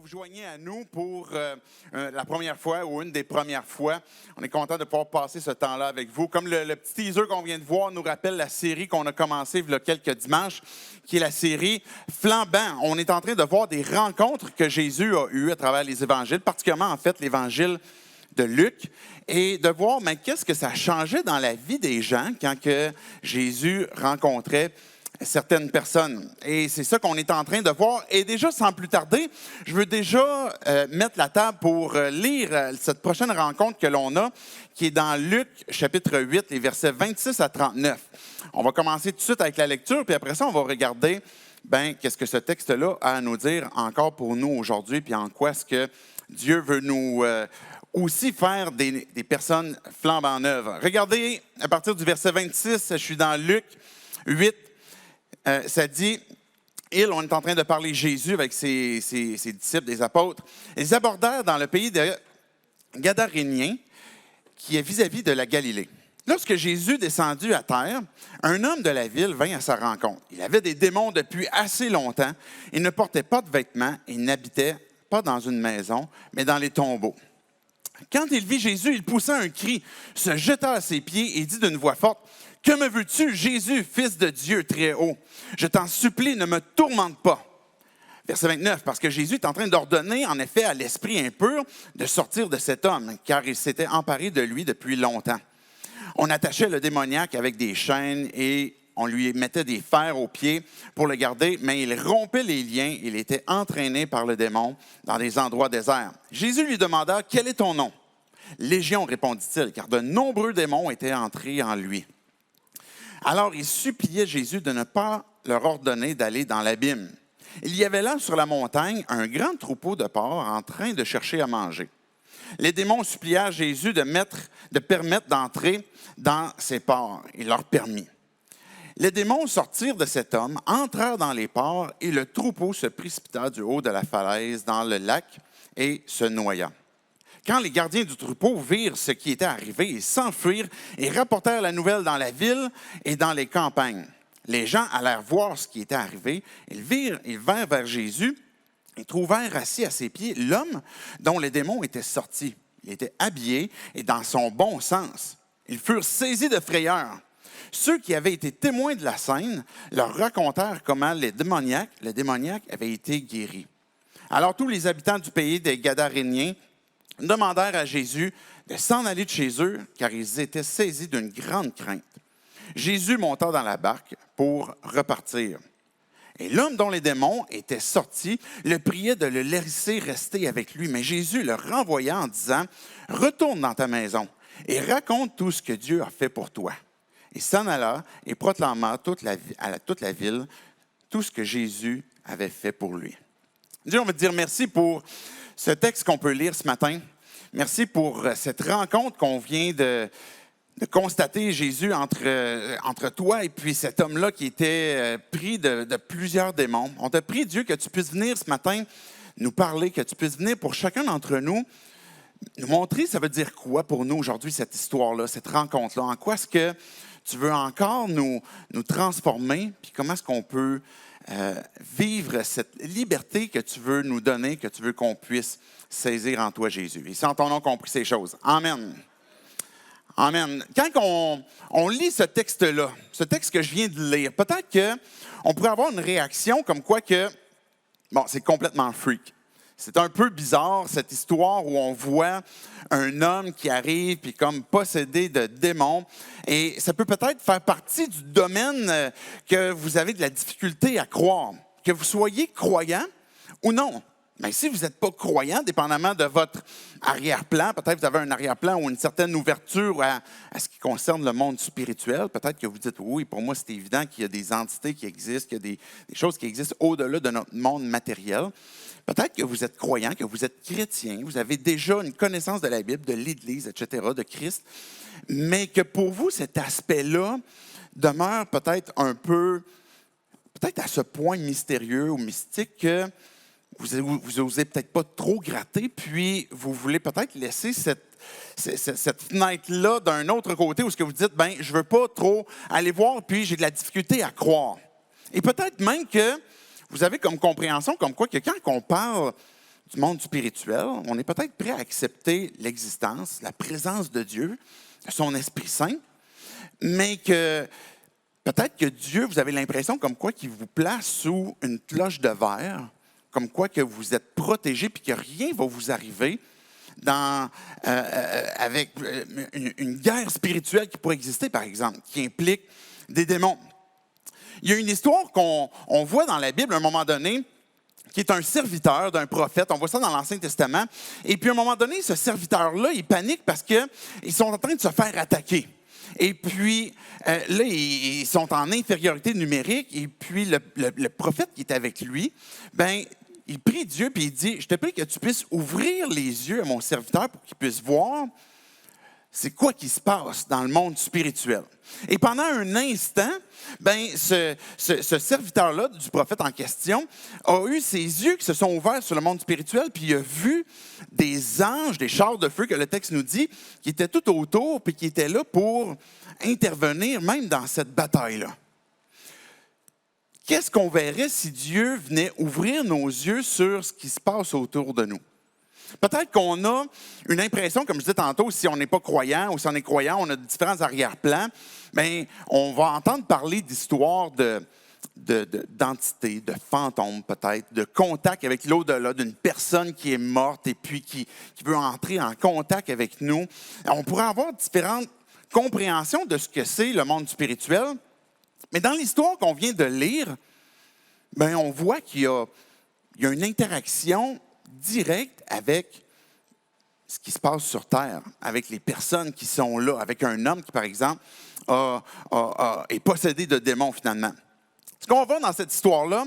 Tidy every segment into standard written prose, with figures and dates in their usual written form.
vous joignez à nous pour la première fois ou une des premières fois. On est content de pouvoir passer ce temps-là avec vous. Comme le petit teaser qu'on vient de voir nous rappelle la série qu'on a commencée il y a quelques dimanches, qui est la série Flambant. On est en train de voir des rencontres que Jésus a eues à travers les évangiles, particulièrement en fait l'évangile de Luc, et de voir qu'est-ce que ça changeait dans la vie des gens quand que Jésus rencontrait certaines personnes. Et c'est ça qu'on est en train de voir. Et déjà, sans plus tarder, je veux déjà mettre la table pour lire cette prochaine rencontre que l'on a, qui est dans Luc, chapitre 8, les versets 26 à 39. On va commencer tout de suite avec la lecture, puis après ça, on va regarder qu'est-ce que ce texte-là a à nous dire encore pour nous aujourd'hui, puis en quoi est-ce que Dieu veut nous aussi faire des personnes flambant neuves. Regardez, à partir du verset 26, je suis dans Luc 8, ça dit, on est en train de parler Jésus avec ses disciples, des apôtres. Ils abordèrent dans le pays de Gadaréniens, qui est vis-à-vis de la Galilée. Lorsque Jésus descendit à terre, un homme de la ville vint à sa rencontre. Il avait des démons depuis assez longtemps. Il ne portait pas de vêtements et n'habitait pas dans une maison, mais dans les tombeaux. Quand il vit Jésus, il poussa un cri, se jeta à ses pieds et dit d'une voix forte, « Que me veux-tu, Jésus, Fils de Dieu très haut? Je t'en supplie, ne me tourmente pas. » Verset 29, parce que Jésus est en train d'ordonner, en effet, à l'esprit impur de sortir de cet homme, car il s'était emparé de lui depuis longtemps. On attachait le démoniaque avec des chaînes et on lui mettait des fers aux pieds pour le garder, mais il rompait les liens, il était entraîné par le démon dans des endroits déserts. Jésus lui demanda, « Quel est ton nom? » « Légion, répondit-il, car de nombreux démons étaient entrés en lui. » Alors il suppliait Jésus de ne pas leur ordonner d'aller dans l'abîme. Il y avait là sur la montagne un grand troupeau de porcs en train de chercher à manger. Les démons supplièrent Jésus de permettre d'entrer dans ces porcs. Il leur permit. Les démons sortirent de cet homme, entrèrent dans les porcs et le troupeau se précipita du haut de la falaise dans le lac et se noya. Quand les gardiens du troupeau virent ce qui était arrivé, ils s'enfuirent et rapportèrent la nouvelle dans la ville et dans les campagnes. Les gens allèrent voir ce qui était arrivé. Ils vinrent vers Jésus et trouvèrent assis à ses pieds l'homme dont les démons étaient sortis. Il était habillé et dans son bon sens. Ils furent saisis de frayeur. Ceux qui avaient été témoins de la scène leur racontèrent comment le démoniaque avait été guéri. Alors tous les habitants du pays des Gadaréniens demandèrent à Jésus de s'en aller de chez eux, car ils étaient saisis d'une grande crainte. Jésus monta dans la barque pour repartir. Et l'homme dont les démons étaient sortis le priait de le laisser rester avec lui. Mais Jésus le renvoya en disant, « Retourne dans ta maison et raconte tout ce que Dieu a fait pour toi. » Il s'en alla et proclama à toute la ville tout ce que Jésus avait fait pour lui. Dieu, on veut te dire merci pour ce texte qu'on peut lire ce matin. Merci pour cette rencontre qu'on vient de constater, Jésus, entre toi et puis cet homme-là qui était pris de plusieurs démons. On te prie, Dieu, que tu puisses venir ce matin nous parler, que tu puisses venir pour chacun d'entre nous montrer ça veut dire quoi pour nous aujourd'hui, cette histoire-là, cette rencontre-là. En quoi est-ce que tu veux encore nous transformer, puis comment est-ce qu'on peut vivre cette liberté que tu veux nous donner, que tu veux qu'on puisse saisir en toi, Jésus. Et c'est en ton nom qu'on prie ces choses. Amen. Amen. Quand on lit ce texte-là, ce texte que je viens de lire, peut-être qu'on pourrait avoir une réaction comme quoi que, c'est complètement freak. C'est un peu bizarre, cette histoire où on voit un homme qui arrive puis comme possédé de démons. Et ça peut peut-être faire partie du domaine que vous avez de la difficulté à croire. Que vous soyez croyant ou non. Mais si vous n'êtes pas croyant, dépendamment de votre arrière-plan, peut-être vous avez un arrière-plan ou une certaine ouverture à ce qui concerne le monde spirituel, peut-être que vous dites, oui, pour moi c'est évident qu'il y a des entités qui existent, qu'il y a des choses qui existent au-delà de notre monde matériel. Peut-être que vous êtes croyant, que vous êtes chrétien, vous avez déjà une connaissance de la Bible, de l'Église, etc., de Christ, mais que pour vous, cet aspect-là demeure peut-être à ce point mystérieux ou mystique que vous n'osez peut-être pas trop gratter, puis vous voulez peut-être laisser cette fenêtre-là d'un autre côté où ce que vous dites, je ne veux pas trop aller voir, puis j'ai de la difficulté à croire. Et peut-être même que vous avez comme compréhension, comme quoi que quand on parle du monde spirituel, on est peut-être prêt à accepter l'existence, la présence de Dieu, son Esprit Saint, mais que peut-être que Dieu, vous avez l'impression comme quoi qu'il vous place sous une cloche de verre, comme quoi que vous êtes protégé puis que rien ne va vous arriver avec une guerre spirituelle qui pourrait exister, par exemple, qui implique des démons. Il y a une histoire qu'on voit dans la Bible à un moment donné, qui est un serviteur d'un prophète. On voit ça dans l'Ancien Testament. Et puis, à un moment donné, ce serviteur-là, il panique parce qu'ils sont en train de se faire attaquer. Et puis, là, ils sont en infériorité numérique. Et puis, le prophète qui est avec lui, il prie Dieu, puis il dit, « Je te prie que tu puisses ouvrir les yeux à mon serviteur pour qu'il puisse voir c'est quoi qui se passe dans le monde spirituel. » Et pendant un instant, ce serviteur-là du prophète en question a eu ses yeux qui se sont ouverts sur le monde spirituel, puis il a vu des anges, des chars de feu, que le texte nous dit, qui étaient tout autour, puis qui étaient là pour intervenir même dans cette bataille-là. Qu'est-ce qu'on verrait si Dieu venait ouvrir nos yeux sur ce qui se passe autour de nous? Peut-être qu'on a une impression, comme je disais tantôt, si on n'est pas croyant ou si on est croyant, on a différents arrière-plans, on va entendre parler d'histoires d'entités, de fantômes peut-être, de contact avec l'au-delà, d'une personne qui est morte et puis qui veut entrer en contact avec nous. On pourrait avoir différentes compréhensions de ce que c'est le monde spirituel, mais dans l'histoire qu'on vient de lire, on voit qu'il y a une interaction directe avec ce qui se passe sur Terre, avec les personnes qui sont là, avec un homme qui, par exemple, est possédé de démons, finalement. Ce qu'on voit dans cette histoire-là,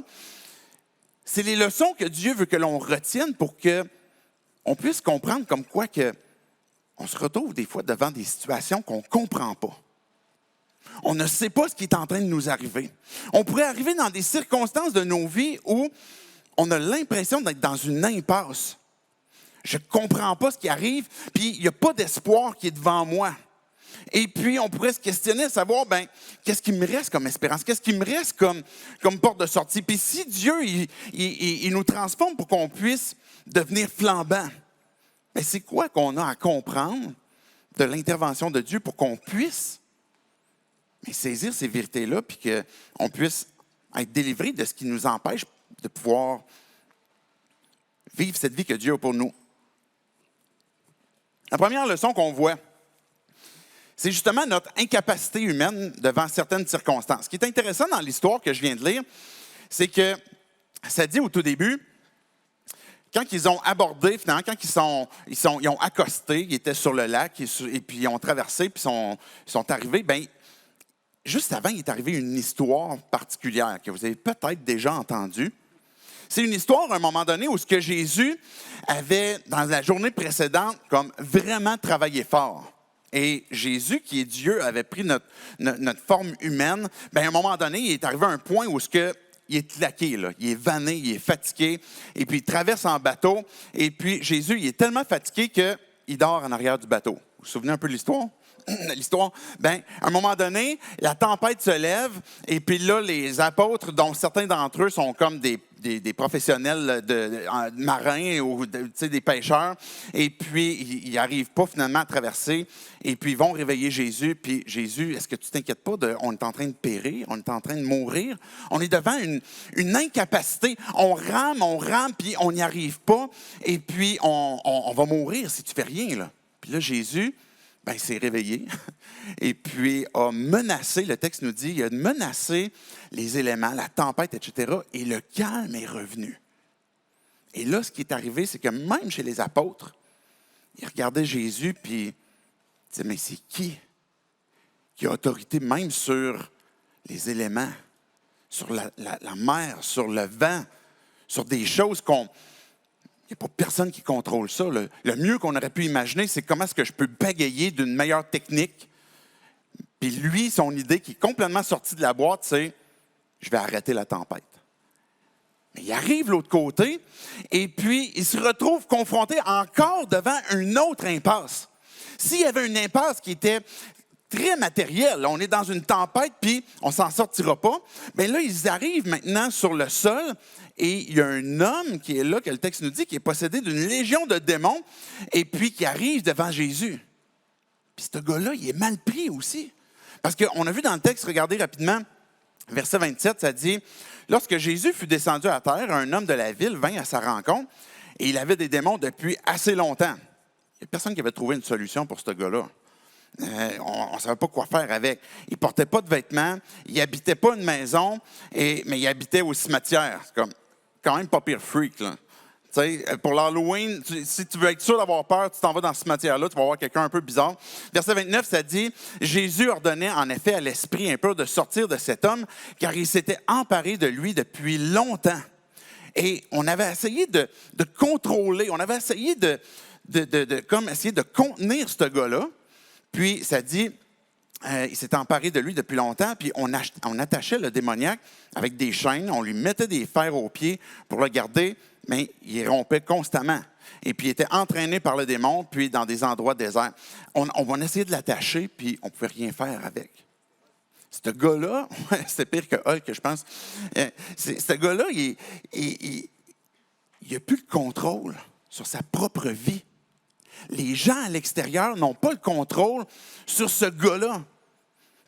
c'est les leçons que Dieu veut que l'on retienne pour qu'on puisse comprendre comme quoi on se retrouve des fois devant des situations qu'on ne comprend pas. On ne sait pas ce qui est en train de nous arriver. On pourrait arriver dans des circonstances de nos vies où on a l'impression d'être dans une impasse. Je ne comprends pas ce qui arrive, puis il n'y a pas d'espoir qui est devant moi. Et puis, on pourrait se questionner à savoir, qu'est-ce qui me reste comme espérance? Qu'est-ce qui me reste comme porte de sortie? Puis si Dieu, il nous transforme pour qu'on puisse devenir flambant, c'est quoi qu'on a à comprendre de l'intervention de Dieu pour qu'on puisse saisir ces vérités-là, puis qu'on puisse être délivré de ce qui nous empêche de pouvoir vivre cette vie que Dieu a pour nous. La première leçon qu'on voit, c'est justement notre incapacité humaine devant certaines circonstances. Ce qui est intéressant dans l'histoire que je viens de lire, c'est que ça dit au tout début, quand ils ont abordé, finalement, quand ils ont accosté, ils étaient sur le lac, et puis ils ont traversé, puis ils sont arrivés, juste avant, il est arrivé une histoire particulière que vous avez peut-être déjà entendue. C'est une histoire, à un moment donné, où ce que Jésus avait, dans la journée précédente, comme vraiment travaillé fort. Et Jésus, qui est Dieu, avait pris notre forme humaine. À un moment donné, il est arrivé à un point où il est claqué, là. Il est vanné, il est fatigué. Et puis, il traverse en bateau. Et puis, Jésus, il est tellement fatigué qu'il dort en arrière du bateau. Vous vous souvenez un peu de l'histoire? L'histoire, à un moment donné, la tempête se lève, et puis là, les apôtres, dont certains d'entre eux sont comme des professionnels marins ou des pêcheurs, et puis ils n'arrivent pas finalement à traverser, et puis ils vont réveiller Jésus, puis Jésus, est-ce que tu t'inquiètes pas, on est en train de périr, on est en train de mourir, on est devant une incapacité, on rame, puis on n'y arrive pas, et puis on va mourir si tu fais rien, là. Puis là, Jésus, il s'est réveillé et puis a menacé, le texte nous dit, il a menacé les éléments, la tempête, etc. Et le calme est revenu. Et là, ce qui est arrivé, c'est que même chez les apôtres, ils regardaient Jésus puis ils disaient, mais c'est qui a autorité même sur les éléments, sur la mer, sur le vent, sur des choses il n'y a pas personne qui contrôle ça. Le mieux qu'on aurait pu imaginer, c'est comment est-ce que je peux bagayer d'une meilleure technique. Puis lui, son idée qui est complètement sortie de la boîte, c'est « je vais arrêter la tempête ». Mais il arrive de l'autre côté et puis il se retrouve confronté encore devant une autre impasse. S'il y avait une impasse qui était très matériel. On est dans une tempête, puis on s'en sortira pas. Bien là, ils arrivent maintenant sur le sol et il y a un homme qui est là, que le texte nous dit, qui est possédé d'une légion de démons et puis qui arrive devant Jésus. Puis ce gars-là, il est mal pris aussi. Parce qu'on a vu dans le texte, regardez rapidement, verset 27, ça dit « Lorsque Jésus fut descendu à terre, un homme de la ville vint à sa rencontre et il avait des démons depuis assez longtemps. » Il n'y a personne qui avait trouvé une solution pour ce gars-là. On ne savait pas quoi faire avec. Il ne portait pas de vêtements, il n'habitait pas une maison, mais il habitait au cimetière. C'est comme, quand même pas pire freak, là. Pour l'Halloween, si tu veux être sûr d'avoir peur, tu t'en vas dans ce matière-là, tu vas voir quelqu'un un peu bizarre. Verset 29, ça dit « Jésus ordonnait en effet à l'esprit impur de sortir de cet homme, car il s'était emparé de lui depuis longtemps. » Et on avait essayé de contrôler, on avait essayé essayer de contenir ce gars-là. Puis ça dit, il s'était emparé de lui depuis longtemps, puis on attachait le démoniaque avec des chaînes, on lui mettait des fers aux pieds pour le garder, mais il rompait constamment. Et puis il était entraîné par le démon, puis dans des endroits déserts. On va essayer de l'attacher, puis on ne pouvait rien faire avec. Ce gars-là, c'est pire que Hulk, je pense. Ce gars-là, il n'a plus le contrôle sur sa propre vie. Les gens à l'extérieur n'ont pas le contrôle sur ce gars-là.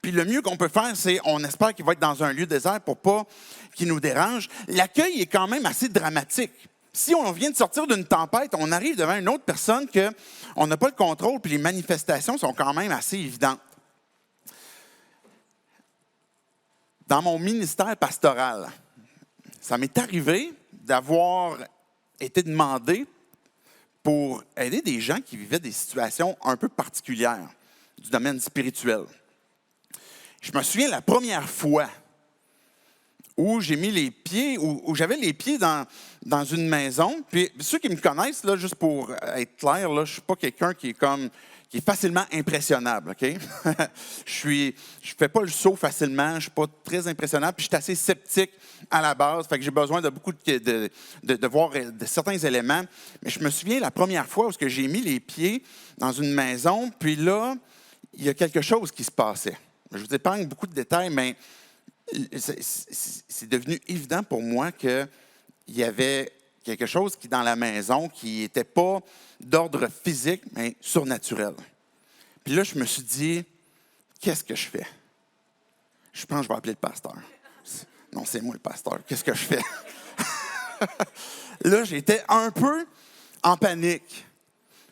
Puis le mieux qu'on peut faire, c'est, on espère qu'il va être dans un lieu désert pour pas qu'il nous dérange. L'accueil est quand même assez dramatique. Si on vient de sortir d'une tempête, on arrive devant une autre personne qu'on n'a pas le contrôle, puis les manifestations sont quand même assez évidentes. Dans mon ministère pastoral, ça m'est arrivé d'avoir été demandé pour aider des gens qui vivaient des situations un peu particulières du domaine spirituel. Je me souviens la première fois où j'ai mis les pieds, où j'avais les pieds dans une maison. Puis ceux qui me connaissent, là, juste pour être clair, là, je ne suis pas quelqu'un qui est facilement impressionnable, OK? Je fais pas le saut facilement, je ne suis pas très impressionnable, puis je suis assez sceptique à la base, fait que j'ai besoin de beaucoup de voir certains éléments. Mais je me souviens la première fois où j'ai mis les pieds dans une maison, puis là, il y a quelque chose qui se passait. Je vous épargne beaucoup de détails, mais c'est devenu évident pour moi qu'il y avait quelque chose qui, dans la maison, qui n'était pas d'ordre physique, mais surnaturel. Puis là, je me suis dit, qu'est-ce que je fais? Je pense que je vais appeler le pasteur. Non, c'est moi le pasteur. Qu'est-ce que je fais? Là, j'étais un peu en panique.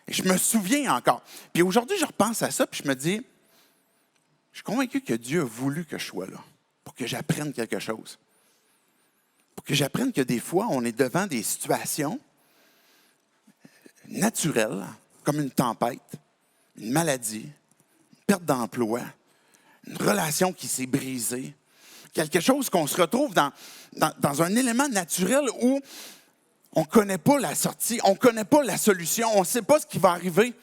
Et je me souviens encore. Puis aujourd'hui, je repense à ça, puis je me dis, je suis convaincu que Dieu a voulu que je sois là, pour que j'apprenne quelque chose. Pour que j'apprenne que des fois, on est devant des situations naturelles, comme une tempête, une maladie, une perte d'emploi, une relation qui s'est brisée, quelque chose qu'on se retrouve dans un élément naturel où on ne connaît pas la sortie, on ne connaît pas la solution, on ne sait pas ce qui va arriver.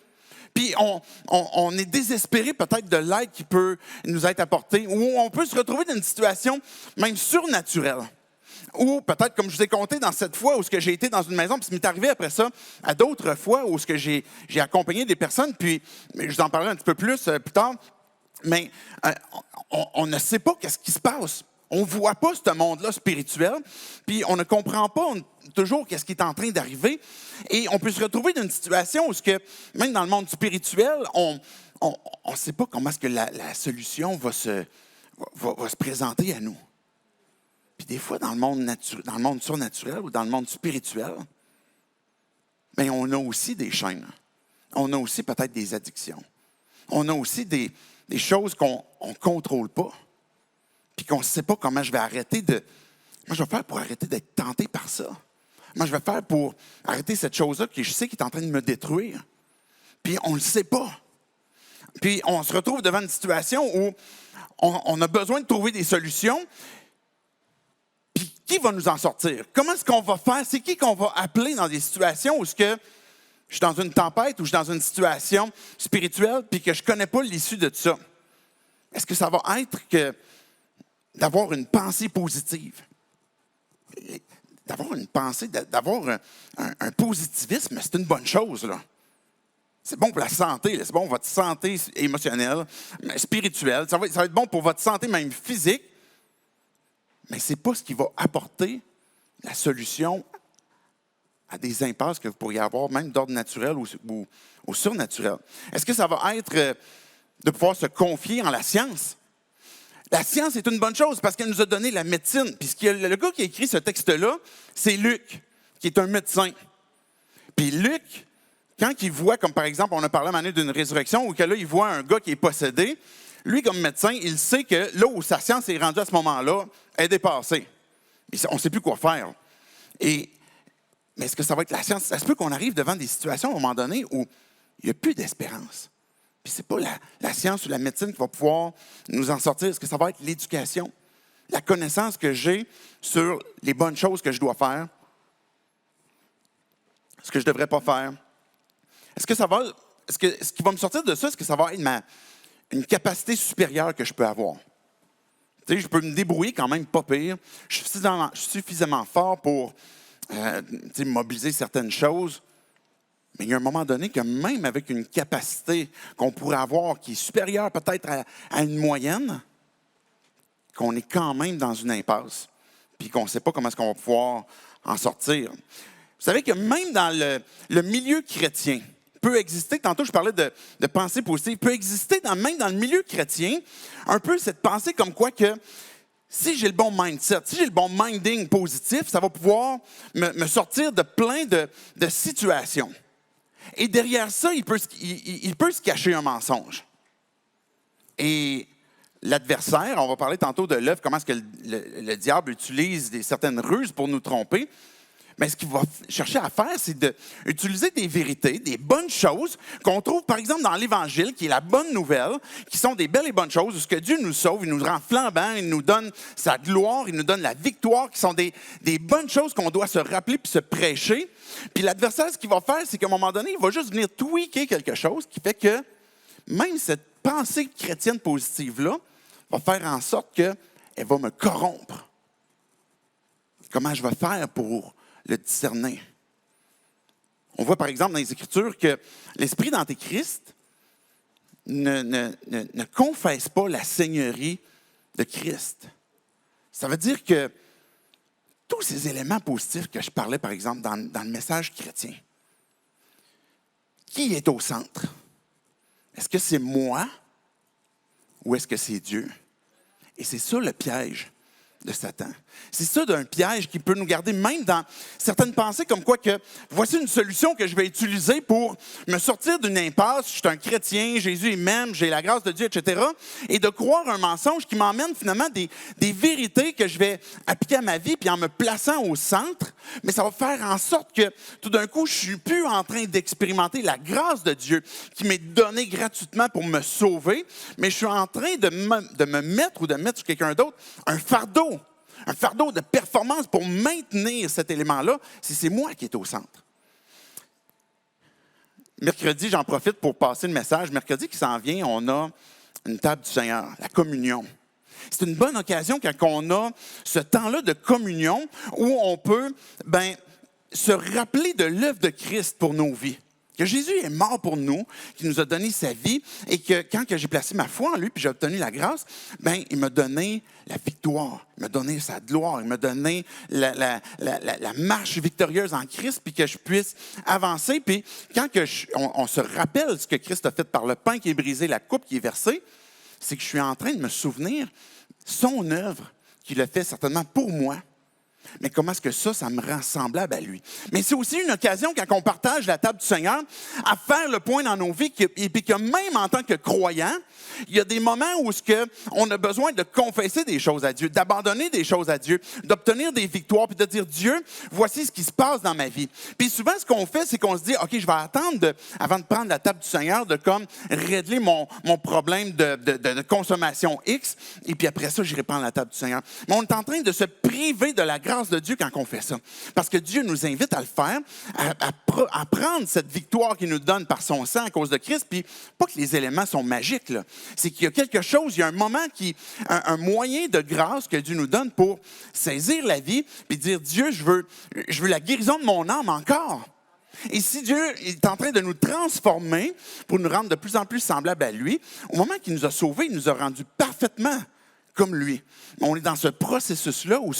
Puis on est désespéré peut-être de l'aide qui peut nous être apportée, ou on peut se retrouver dans une situation même surnaturelle. Ou peut-être, comme je vous ai conté dans cette fois où j'ai été dans une maison, puis ça m'est arrivé après ça à d'autres fois où j'ai accompagné des personnes, puis je vous en parlerai un petit peu plus plus tard, mais on ne sait pas qu'est-ce qui se passe. On ne voit pas ce monde-là spirituel, puis on ne comprend pas toujours qu'est-ce qui est en train d'arriver. Et on peut se retrouver dans une situation où, même dans le monde spirituel, on ne sait pas comment est-ce que la solution va se présenter à nous. Puis des fois, dans le monde surnaturel ou dans le monde spirituel, bien, on a aussi des chaînes. On a aussi peut-être des addictions. On a aussi des choses qu'on ne contrôle pas. Puis qu'on ne sait pas comment je vais arrêter de... Moi, je vais faire pour arrêter d'être tenté par ça. Moi, je vais faire pour arrêter cette chose-là que je sais qui est en train de me détruire. Puis on ne le sait pas. Puis on se retrouve devant une situation où on a besoin de trouver des solutions. Puis qui va nous en sortir? Comment est-ce qu'on va faire? C'est qui qu'on va appeler dans des situations où je suis dans une tempête, où je suis dans une situation spirituelle, puis que je ne connais pas l'issue de tout ça? Est-ce que ça va être d'avoir une pensée positive? D'avoir une pensée, d'avoir un positivisme, c'est une bonne chose, là. C'est bon pour la santé, c'est bon pour votre santé émotionnelle, spirituelle. Ça va être bon pour votre santé même physique. Mais ce n'est pas ce qui va apporter la solution à des impasses que vous pourriez avoir, même d'ordre naturel ou surnaturel. Est-ce que ça va être de pouvoir se confier en la science? La science est une bonne chose parce qu'elle nous a donné la médecine. Puis le gars qui a écrit ce texte-là, c'est Luc, qui est un médecin. Puis Luc, quand il voit, comme par exemple, on a parlé à un moment donné d'une résurrection, ou que là, il voit un gars qui est possédé, lui, comme médecin, il sait que là où sa science est rendue à ce moment-là, elle est dépassée. On ne sait plus quoi faire. Mais est-ce que ça va être la science? Ça se peut qu'on arrive devant des situations à un moment donné où il n'y a plus d'espérance. Puis ce n'est pas la science ou la médecine qui va pouvoir nous en sortir. Est-ce que ça va être l'éducation? La connaissance que j'ai sur les bonnes choses que je dois faire, ce que je ne devrais pas faire. Est-ce que ce qui va me sortir de ça, est-ce que ça va être une capacité supérieure que je peux avoir? Tu sais, je peux me débrouiller quand même pas pire. Je suis suffisamment fort pour mobiliser certaines choses. Mais il y a un moment donné que même avec une capacité qu'on pourrait avoir qui est supérieure peut-être à une moyenne, qu'on est quand même dans une impasse, puis qu'on ne sait pas comment est-ce qu'on va pouvoir en sortir. Vous savez que même dans le milieu chrétien, peut exister, tantôt je parlais de pensée positive, peut exister même dans le milieu chrétien, un peu cette pensée comme quoi que si j'ai le bon mindset, si j'ai le bon minding positif, ça va pouvoir me sortir de plein de situations. Et derrière ça, il peut se cacher un mensonge. Et l'adversaire, on va parler tantôt de l'œuvre, comment est-ce que le diable utilise certaines ruses pour nous tromper. Mais ce qu'il va chercher à faire, c'est d'utiliser des vérités, des bonnes choses qu'on trouve, par exemple, dans l'Évangile, qui est la bonne nouvelle, qui sont des belles et bonnes choses, où ce que Dieu nous sauve, il nous rend flambants, il nous donne sa gloire, il nous donne la victoire, qui sont des bonnes choses qu'on doit se rappeler puis se prêcher. Puis l'adversaire, ce qu'il va faire, c'est qu'à un moment donné, il va juste venir tweaker quelque chose qui fait que même cette pensée chrétienne positive-là va faire en sorte qu'elle va me corrompre. Comment je vais faire pour le discerner? On voit par exemple dans les Écritures que l'esprit d'Antéchrist ne confesse pas la seigneurie de Christ. Ça veut dire que tous ces éléments positifs que je parlais par exemple dans le message chrétien, qui est au centre? Est-ce que c'est moi ou est-ce que c'est Dieu? Et c'est ça le piège de Satan. C'est ça d'un piège qui peut nous garder même dans certaines pensées comme quoi que voici une solution que je vais utiliser pour me sortir d'une impasse. Je suis un chrétien, Jésus m'aime, j'ai la grâce de Dieu, etc. Et de croire un mensonge qui m'emmène finalement des vérités que je vais appliquer à ma vie puis en me plaçant au centre. Mais ça va faire en sorte que tout d'un coup, je ne suis plus en train d'expérimenter la grâce de Dieu qui m'est donnée gratuitement pour me sauver, mais je suis en train de me mettre ou de mettre sur quelqu'un d'autre un fardeau de performance pour maintenir cet élément-là, si c'est moi qui est au centre. Mercredi, j'en profite pour passer le message. Mercredi qui s'en vient, on a une table du Seigneur, la communion. C'est une bonne occasion quand on a ce temps-là de communion où on peut se rappeler de l'œuvre de Christ pour nos vies. Que Jésus est mort pour nous, qu'il nous a donné sa vie et que quand j'ai placé ma foi en lui puis j'ai obtenu la grâce, il m'a donné la victoire, il m'a donné sa gloire, il m'a donné la marche victorieuse en Christ puis que je puisse avancer. Puis quand on se rappelle ce que Christ a fait par le pain qui est brisé, la coupe qui est versée, c'est que je suis en train de me souvenir son œuvre qu'il a fait certainement pour moi. Mais comment est-ce que ça me rend semblable à lui? Mais c'est aussi une occasion, quand on partage la table du Seigneur, à faire le point dans nos vies, et puis que même en tant que croyant, il y a des moments où on a besoin de confesser des choses à Dieu, d'abandonner des choses à Dieu, d'obtenir des victoires, puis de dire, Dieu, voici ce qui se passe dans ma vie. Puis souvent, ce qu'on fait, c'est qu'on se dit, OK, je vais attendre, avant de prendre la table du Seigneur, de comme régler mon problème de consommation X, et puis après ça, j'irai prendre la table du Seigneur. Mais on est en train de se priver de la grâce de Dieu quand on fait ça. Parce que Dieu nous invite à le faire, à prendre cette victoire qu'il nous donne par son sang à cause de Christ, puis pas que les éléments sont magiques, là. C'est qu'il y a quelque chose, il y a un moment, un moyen de grâce que Dieu nous donne pour saisir la vie, puis dire, Dieu, je veux la guérison de mon âme encore. Et si Dieu est en train de nous transformer pour nous rendre de plus en plus semblables à lui, au moment qu'il nous a sauvés, il nous a rendus parfaitement comme lui. On est dans ce processus-là où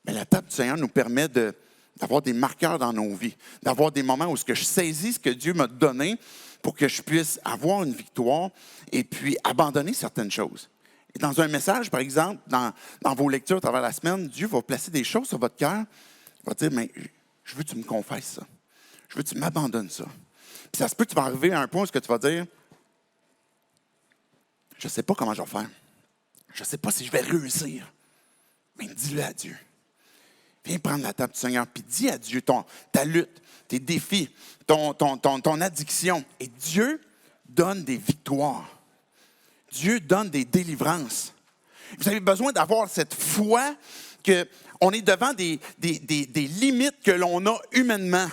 la table du Seigneur nous permet d'avoir des marqueurs dans nos vies, d'avoir des moments où je saisis ce que Dieu m'a donné pour que je puisse avoir une victoire et puis abandonner certaines choses. Et dans un message, par exemple, dans vos lectures à travers la semaine, Dieu va placer des choses sur votre cœur. Il va dire, mais je veux que tu me confesses ça. Je veux que tu m'abandonnes ça. Puis ça se peut que tu vas arriver à un point où tu vas dire, je ne sais pas comment je vais faire. Je ne sais pas si je vais réussir. Mais dis-le à Dieu. Viens prendre la table du Seigneur, puis dis à Dieu ta lutte, tes défis, ton addiction. Et Dieu donne des victoires. Dieu donne des délivrances. Vous avez besoin d'avoir cette foi qu'on est devant des limites que l'on a humainement.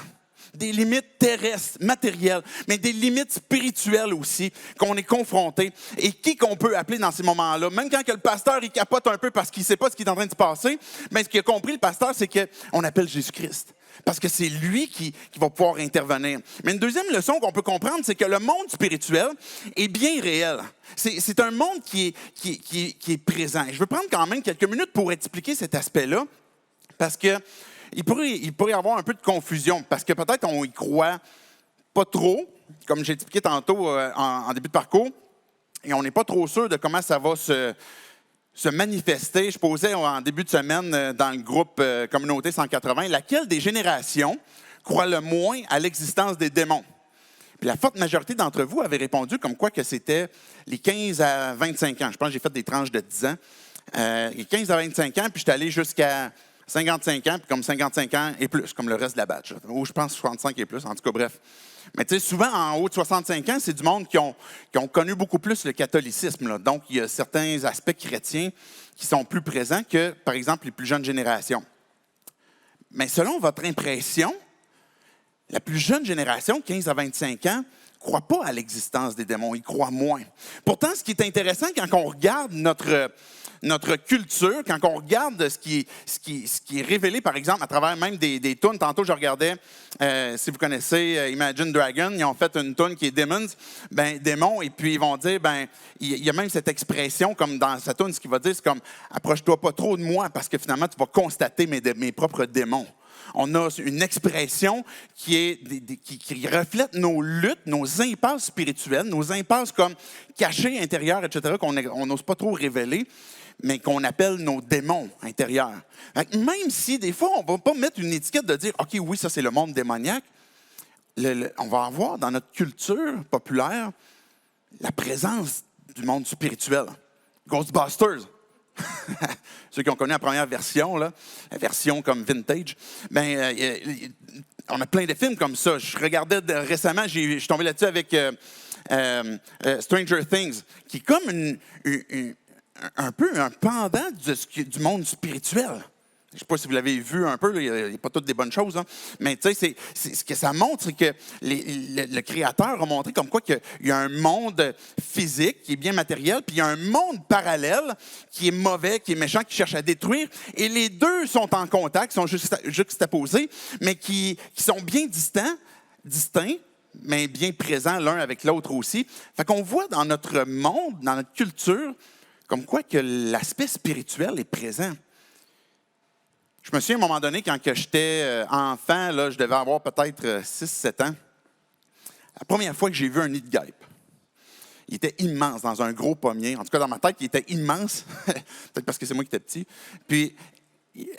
Des limites terrestres, matérielles, mais des limites spirituelles aussi, qu'on est confronté. Et qui qu'on peut appeler dans ces moments-là? Même quand que le pasteur il capote un peu parce qu'il ne sait pas ce qui est en train de se passer, mais ce qu'il a compris, le pasteur, c'est qu'on appelle Jésus-Christ. Parce que c'est lui qui va pouvoir intervenir. Mais une deuxième leçon qu'on peut comprendre, c'est que le monde spirituel est bien réel. C'est un monde qui est présent. Et je veux prendre quand même quelques minutes pour expliquer cet aspect-là, parce que il pourrait y avoir un peu de confusion, parce que peut-être on y croit pas trop, comme j'ai expliqué tantôt en début de parcours, et on n'est pas trop sûr de comment ça va se manifester. Je posais en début de semaine dans le groupe Communauté 180, laquelle des générations croit le moins à l'existence des démons. Puis la forte majorité d'entre vous avait répondu comme quoi que c'était les 15 à 25 ans. Je pense que j'ai fait des tranches de 10 ans. Les 15 à 25 ans, puis je suis allé jusqu'à 55 ans, puis comme 55 ans et plus, comme le reste de la batch. Ou je pense 65 et plus, en tout cas, bref. Mais tu sais, souvent, en haut de 65 ans, c'est du monde qui ont connu beaucoup plus le catholicisme, là. Donc, il y a certains aspects chrétiens qui sont plus présents que, par exemple, les plus jeunes générations. Mais selon votre impression, la plus jeune génération, 15 à 25 ans, ne croit pas à l'existence des démons, ils croient moins. Pourtant, ce qui est intéressant quand on regarde notre culture, quand on regarde ce qui est révélé, par exemple, à travers même des tunes. Tantôt, je regardais, si vous connaissez Imagine Dragon, ils ont fait une tune qui est Demons, démons, et puis ils vont dire, il y a même cette expression, comme dans sa tune, ce qu'il va dire, c'est comme, approche-toi pas trop de moi, parce que finalement, tu vas constater mes propres démons. On a une expression qui reflète nos luttes, nos impasses spirituelles, nos impasses comme cachées intérieures, etc., qu'on n'ose pas trop révéler, mais qu'on appelle nos démons intérieurs. Même si, des fois, on ne va pas mettre une étiquette de dire « OK, oui, ça, c'est le monde démoniaque », on va avoir dans notre culture populaire la présence du monde spirituel. Ghostbusters. Ceux qui ont connu la première version, la version comme vintage, on a plein de films comme ça. Je regardais récemment, je suis tombé là-dessus avec Stranger Things, qui est comme un peu un pendant du monde spirituel. Je ne sais pas si vous l'avez vu un peu, il n'y a pas toutes des bonnes choses, hein. Mais tu sais, ce que ça montre, c'est que le Créateur a montré comme quoi qu'il y a un monde physique qui est bien matériel, puis il y a un monde parallèle qui est mauvais, qui est méchant, qui cherche à détruire. Et les deux sont en contact, sont juxtaposés, mais qui sont bien distincts, mais bien présents l'un avec l'autre aussi. Fait qu'on voit dans notre monde, dans notre culture, comme quoi que l'aspect spirituel est présent. Je me souviens à un moment donné, quand j'étais enfant, là, je devais avoir peut-être 6-7 ans, la première fois que j'ai vu un nid de guêpe. Il était immense, dans un gros pommier. En tout cas, dans ma tête, il était immense. Peut-être parce que c'est moi qui étais petit. Puis,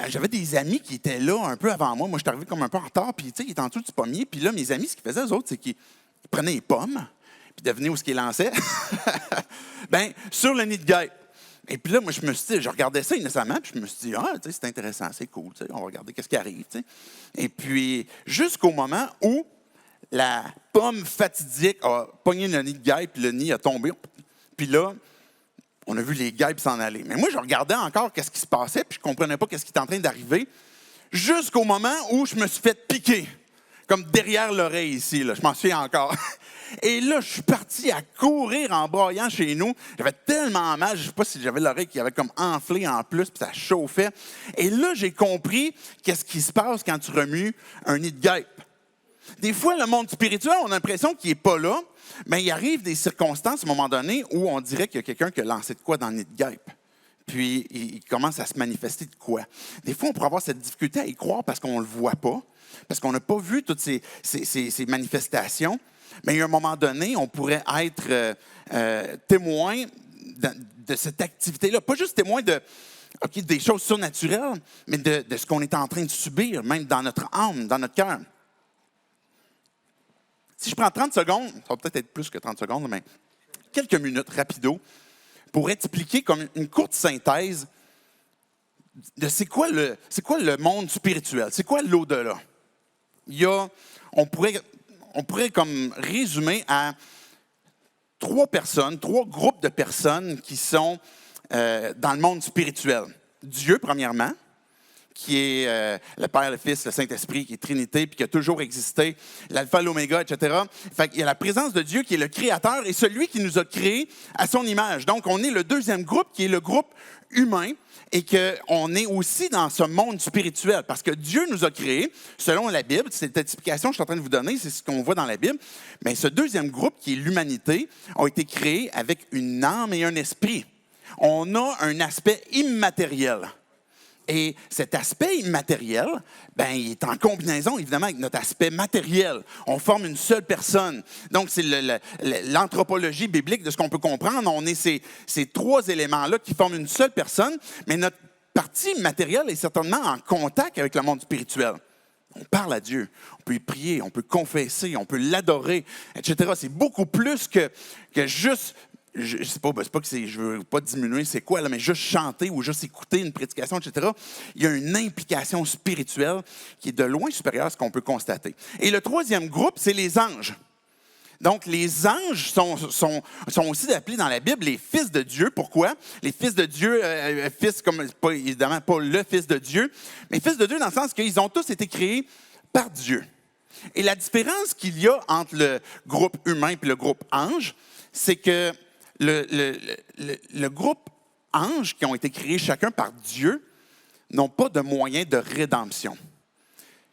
j'avais des amis qui étaient là un peu avant moi. Moi, je suis arrivé comme un peu en retard. Puis, tu sais, ils étaient en dessous du pommier. Puis là, mes amis, ce qu'ils faisaient, eux autres, c'est qu'ils prenaient les pommes. Puis, devenaient où ce qu'ils lançaient. Sur le nid de guêpe. Et puis là, moi, je regardais ça innocemment, puis je me suis dit, c'est intéressant, c'est cool, on va regarder qu'est-ce qui arrive. T'sais. Et puis, jusqu'au moment où la pomme fatidique a pogné le nid de guêpe, puis le nid a tombé. Puis là, on a vu les guêpes s'en aller. Mais moi, je regardais encore qu'est-ce qui se passait, puis je ne comprenais pas qu'est-ce qui était en train d'arriver, jusqu'au moment où je me suis fait piquer, comme derrière l'oreille ici, là, je m'en souviens encore. Et là, je suis parti à courir en braillant chez nous. J'avais tellement mal, je ne sais pas si j'avais l'oreille qui avait comme enflé en plus, puis ça chauffait. Et là, j'ai compris qu'est-ce qui se passe quand tu remues un nid de guêpe. Des fois, le monde spirituel, on a l'impression qu'il n'est pas là, mais il arrive des circonstances à un moment donné où on dirait qu'il y a quelqu'un qui a lancé de quoi dans le nid de guêpe. Puis, il commence à se manifester de quoi. Des fois, on pourrait avoir cette difficulté à y croire parce qu'on ne le voit pas, parce qu'on n'a pas vu toutes ces manifestations. Mais à un moment donné, on pourrait être témoin de cette activité-là. Pas juste témoin des choses surnaturelles, mais de ce qu'on est en train de subir, même dans notre âme, dans notre cœur. Si je prends 30 secondes, ça va peut-être être plus que 30 secondes, mais quelques minutes, rapido, pour expliquer comme une courte synthèse de c'est quoi le monde spirituel, c'est quoi l'au-delà. On pourrait comme résumer à trois groupes de personnes qui sont dans le monde spirituel. Dieu, premièrement, qui est le Père, le Fils, le Saint-Esprit, qui est Trinité, puis qui a toujours existé, l'alpha, l'oméga, etc. Fait qu'il y a la présence de Dieu qui est le Créateur et celui qui nous a créés à son image. Donc, on est le deuxième groupe, qui est le groupe humain, et qu'on est aussi dans ce monde spirituel, parce que Dieu nous a créés, selon la Bible, cette explication que je suis en train de vous donner, c'est ce qu'on voit dans la Bible, mais ce deuxième groupe, qui est l'humanité, a été créé avec une âme et un esprit. On a un aspect immatériel. Et cet aspect immatériel, il est en combinaison, évidemment, avec notre aspect matériel. On forme une seule personne. Donc, c'est l'anthropologie biblique de ce qu'on peut comprendre. On est ces trois éléments-là qui forment une seule personne, mais notre partie matérielle est certainement en contact avec le monde spirituel. On parle à Dieu, on peut y prier, on peut confesser, on peut l'adorer, etc. C'est beaucoup plus que juste... Je sais pas, c'est pas que je veux pas diminuer c'est quoi, là, mais juste chanter ou juste écouter une prédication, etc. Il y a une implication spirituelle qui est de loin supérieure à ce qu'on peut constater. Et le troisième groupe, c'est les anges. Donc, les anges sont aussi appelés dans la Bible les fils de Dieu. Pourquoi? Les fils de Dieu, fils comme, évidemment pas le fils de Dieu, mais fils de Dieu dans le sens qu'ils ont tous été créés par Dieu. Et la différence qu'il y a entre le groupe humain et le groupe ange, c'est que le groupe anges qui ont été créés chacun par Dieu n'ont pas de moyen de rédemption.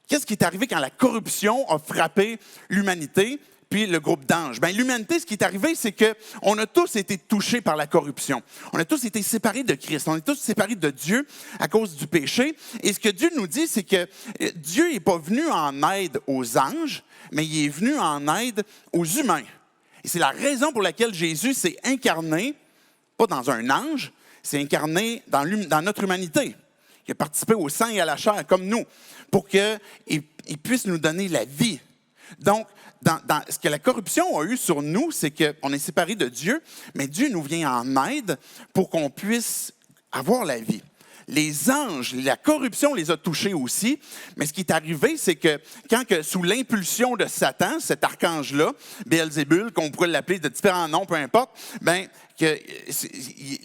Qu'est-ce qui est arrivé quand la corruption a frappé l'humanité, puis le groupe d'anges? L'humanité, ce qui est arrivé, c'est qu'on a tous été touchés par la corruption. On a tous été séparés de Christ. On est tous séparés de Dieu à cause du péché. Et ce que Dieu nous dit, c'est que Dieu n'est pas venu en aide aux anges, mais il est venu en aide aux humains. Et c'est la raison pour laquelle Jésus s'est incarné, pas dans un ange, s'est incarné dans notre humanité. Il a participé au sang et à la chair, comme nous, pour qu'il puisse nous donner la vie. Donc, dans ce que la corruption a eu sur nous, c'est qu'on est séparés de Dieu, mais Dieu nous vient en aide pour qu'on puisse avoir la vie. Les anges, la corruption les a touchés aussi, mais ce qui est arrivé, c'est que sous l'impulsion de Satan, cet archange-là, Béelzébul, qu'on pourrait l'appeler de différents noms, peu importe, que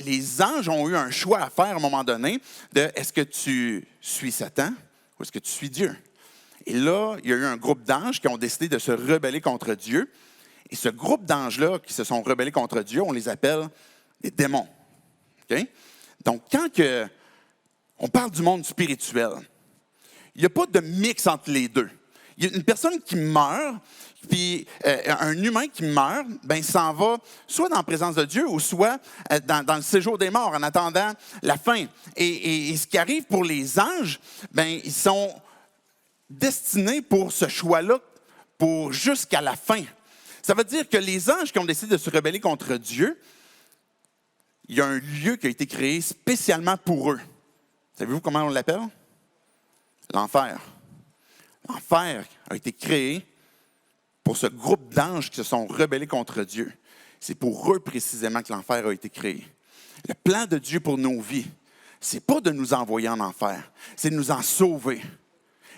les anges ont eu un choix à faire à un moment donné de est-ce que tu suis Satan ou est-ce que tu suis Dieu? Et là, il y a eu un groupe d'anges qui ont décidé de se rebeller contre Dieu. Et ce groupe d'anges-là qui se sont rebellés contre Dieu, on les appelle des démons. Okay? Donc, quand on parle du monde spirituel, il n'y a pas de mix entre les deux. Il y a une personne qui meurt, puis un humain qui meurt, s'en va soit dans la présence de Dieu ou soit dans le séjour des morts en attendant la fin. Et ce qui arrive pour les anges, ils sont destinés pour ce choix-là pour jusqu'à la fin. Ça veut dire que les anges qui ont décidé de se rebeller contre Dieu, il y a un lieu qui a été créé spécialement pour eux. Savez-vous comment on l'appelle? L'enfer. L'enfer a été créé pour ce groupe d'anges qui se sont rebellés contre Dieu. C'est pour eux précisément que l'enfer a été créé. Le plan de Dieu pour nos vies, ce n'est pas de nous envoyer en enfer, c'est de nous en sauver.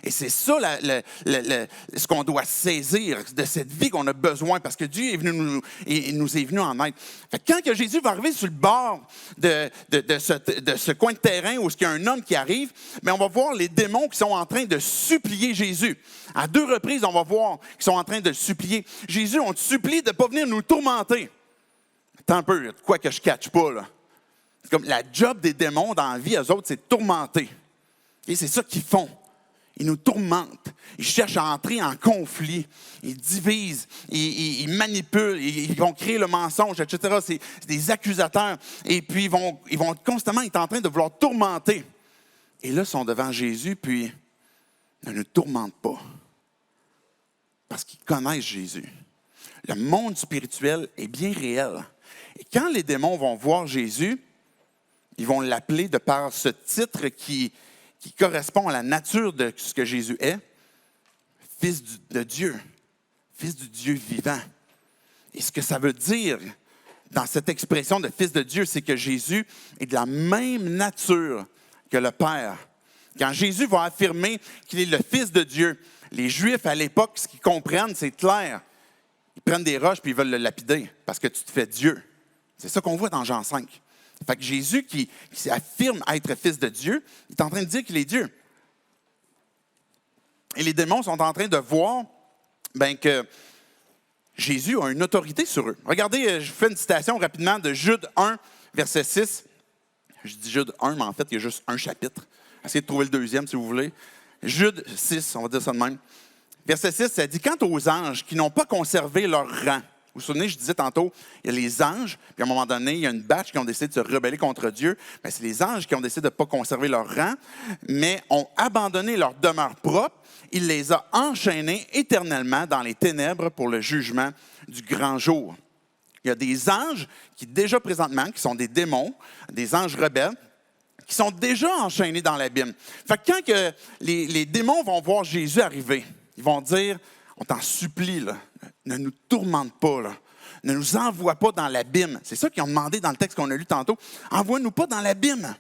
Et c'est ça ce qu'on doit saisir de cette vie qu'on a besoin, parce que Dieu est venu nous est venu en aide. Fait que quand que Jésus va arriver sur le bord de ce coin de terrain où il y a un homme qui arrive, on va voir les démons qui sont en train de supplier Jésus. À 2 reprises, on va voir qu'ils sont en train de supplier. Jésus, on te supplie de ne pas venir nous tourmenter. Attends un peu, il y a de quoi que je ne catche pas, là. C'est comme la job des démons dans la vie, eux autres, c'est de tourmenter. Et c'est ça qu'ils font. Ils nous tourmentent. Ils cherchent à entrer en conflit. Ils divisent. Ils manipulent. Ils vont créer le mensonge, etc. C'est des accusateurs. Et puis, ils vont constamment être en train de vouloir tourmenter. Et là, ils sont devant Jésus, puis ne nous tourmentent pas. Parce qu'ils connaissent Jésus. Le monde spirituel est bien réel. Et quand les démons vont voir Jésus, ils vont l'appeler de par ce titre qui correspond à la nature de ce que Jésus est, Fils de Dieu, Fils du Dieu vivant. Et ce que ça veut dire dans cette expression de Fils de Dieu, c'est que Jésus est de la même nature que le Père. Quand Jésus va affirmer qu'il est le Fils de Dieu, les Juifs à l'époque, ce qu'ils comprennent, c'est clair. Ils prennent des roches puis ils veulent le lapider parce que tu te fais Dieu. C'est ça qu'on voit dans Jean 5. Fait que Jésus qui affirme être Fils de Dieu, il est en train de dire qu'il est Dieu. Et les démons sont en train de voir que Jésus a une autorité sur eux. Regardez, je fais une citation rapidement de Jude 1, verset 6. Je dis Jude 1, mais en fait, il y a juste un chapitre. Essayez de trouver le deuxième, si vous voulez. Jude 6, on va dire ça de même. Verset 6, ça dit « Quant aux anges qui n'ont pas conservé leur rang », vous vous souvenez, je disais tantôt, il y a les anges, puis à un moment donné, il y a une batch qui ont décidé de se rebeller contre Dieu. Bien, c'est les anges qui ont décidé de ne pas conserver leur rang, mais ont abandonné leur demeure propre. Il les a enchaînés éternellement dans les ténèbres pour le jugement du grand jour. Il y a des anges qui, déjà présentement, qui sont des démons, des anges rebelles, qui sont déjà enchaînés dans l'abîme. Fait que quand les démons vont voir Jésus arriver, ils vont dire, on t'en supplie, là, ne nous tourmente pas, là. Ne nous envoie pas dans l'abîme. C'est ça qu'ils ont demandé dans le texte qu'on a lu tantôt. Envoie-nous pas dans l'abîme.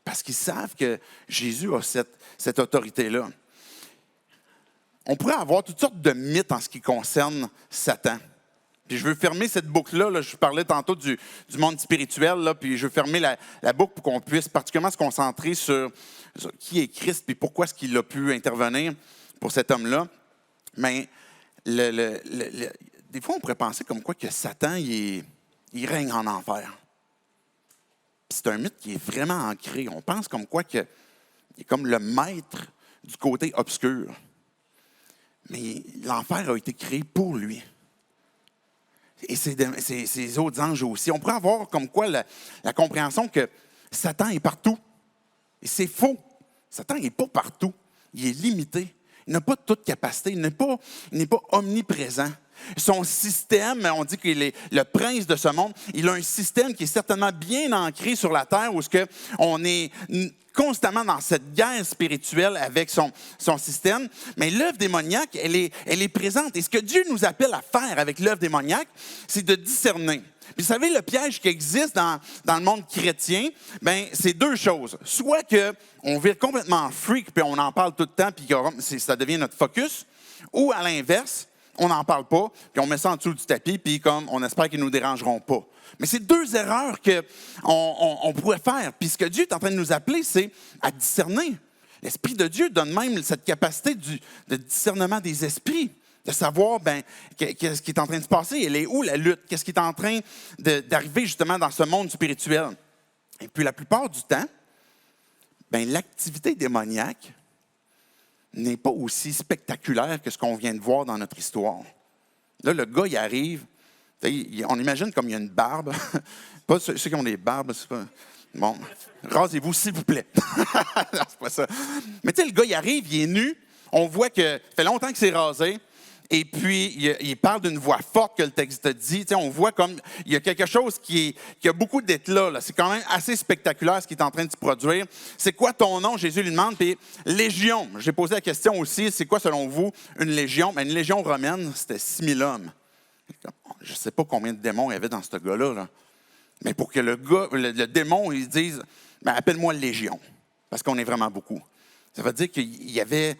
Parce qu'ils savent que Jésus a cette autorité-là. On pourrait avoir toutes sortes de mythes en ce qui concerne Satan. Puis je veux fermer cette boucle-là. Là. Je parlais tantôt du monde spirituel, là, puis je veux fermer la boucle pour qu'on puisse particulièrement se concentrer sur qui est Christ et pourquoi est-ce qu'il a pu intervenir pour cet homme-là. Mais des fois, on pourrait penser comme quoi que Satan, il règne en enfer. Puis c'est un mythe qui est vraiment ancré. On pense comme quoi qu'il est comme le maître du côté obscur. Mais l'enfer a été créé pour lui. Et ces autres anges aussi. On pourrait avoir comme quoi la compréhension que Satan est partout. Et c'est faux. Satan n'est pas partout. Il est limité. Il n'a pas toute capacité. Il n'est pas omniprésent. Son système, on dit qu'il est le prince de ce monde, il a un système qui est certainement bien ancré sur la terre où on est constamment dans cette guerre spirituelle avec son système. Mais l'œuvre démoniaque, elle est présente. Et ce que Dieu nous appelle à faire avec l'œuvre démoniaque, c'est de discerner. Puis vous savez, le piège qui existe dans le monde chrétien, c'est deux choses. Soit qu'on vire complètement freak, puis on en parle tout le temps, puis ça devient notre focus, ou à l'inverse, on n'en parle pas, puis on met ça en dessous du tapis, puis comme on espère qu'ils ne nous dérangeront pas. Mais c'est deux erreurs qu'on pourrait faire. Puis ce que Dieu est en train de nous appeler, c'est à discerner. L'Esprit de Dieu donne même cette capacité de discernement des esprits, de savoir qu'est-ce qui est en train de se passer, elle est où la lutte, qu'est-ce qui est en train d'arriver justement dans ce monde spirituel. Et puis la plupart du temps, l'activité démoniaque n'est pas aussi spectaculaire que ce qu'on vient de voir dans notre histoire. Là, le gars, il arrive, on imagine comme il y a une barbe. Pas ceux qui ont des barbes, c'est pas... Bon, rasez-vous, s'il vous plaît. Non, c'est pas ça. Mais tu sais, le gars, il arrive, il est nu, on voit que ça fait longtemps qu'il s'est rasé, et puis il parle d'une voix forte que le texte dit. Tu sais, on voit comme il y a quelque chose qui a beaucoup d'éclat. Là. C'est quand même assez spectaculaire ce qui est en train de se produire. C'est quoi ton nom? Jésus lui demande. Puis légion. J'ai posé la question aussi, c'est quoi selon vous une légion? Une légion romaine, c'était 6000 hommes. Je ne sais pas combien de démons il y avait dans ce gars-là. Là. Mais pour que le démon, il dise, appelle-moi légion. Parce qu'on est vraiment beaucoup. Ça veut dire qu'il y avait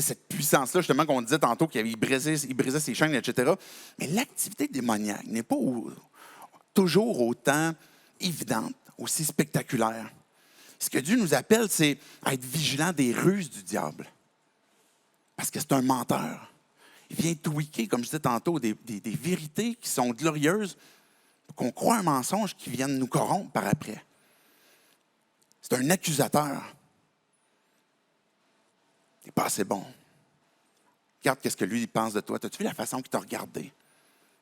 cette puissance-là, justement, qu'on disait tantôt, qu'il brisait ses chaînes, etc. Mais l'activité démoniaque n'est pas toujours autant évidente, aussi spectaculaire. Ce que Dieu nous appelle, c'est à être vigilant des ruses du diable. Parce que c'est un menteur. Il vient tweaker, comme je disais tantôt, des vérités qui sont glorieuses, pour qu'on croit un mensonge qui vienne nous corrompre par après. C'est un accusateur. n'est pas assez bon. Regarde qu'est-ce que lui il pense de toi. T'as-tu vu la façon qu'il t'a regardé?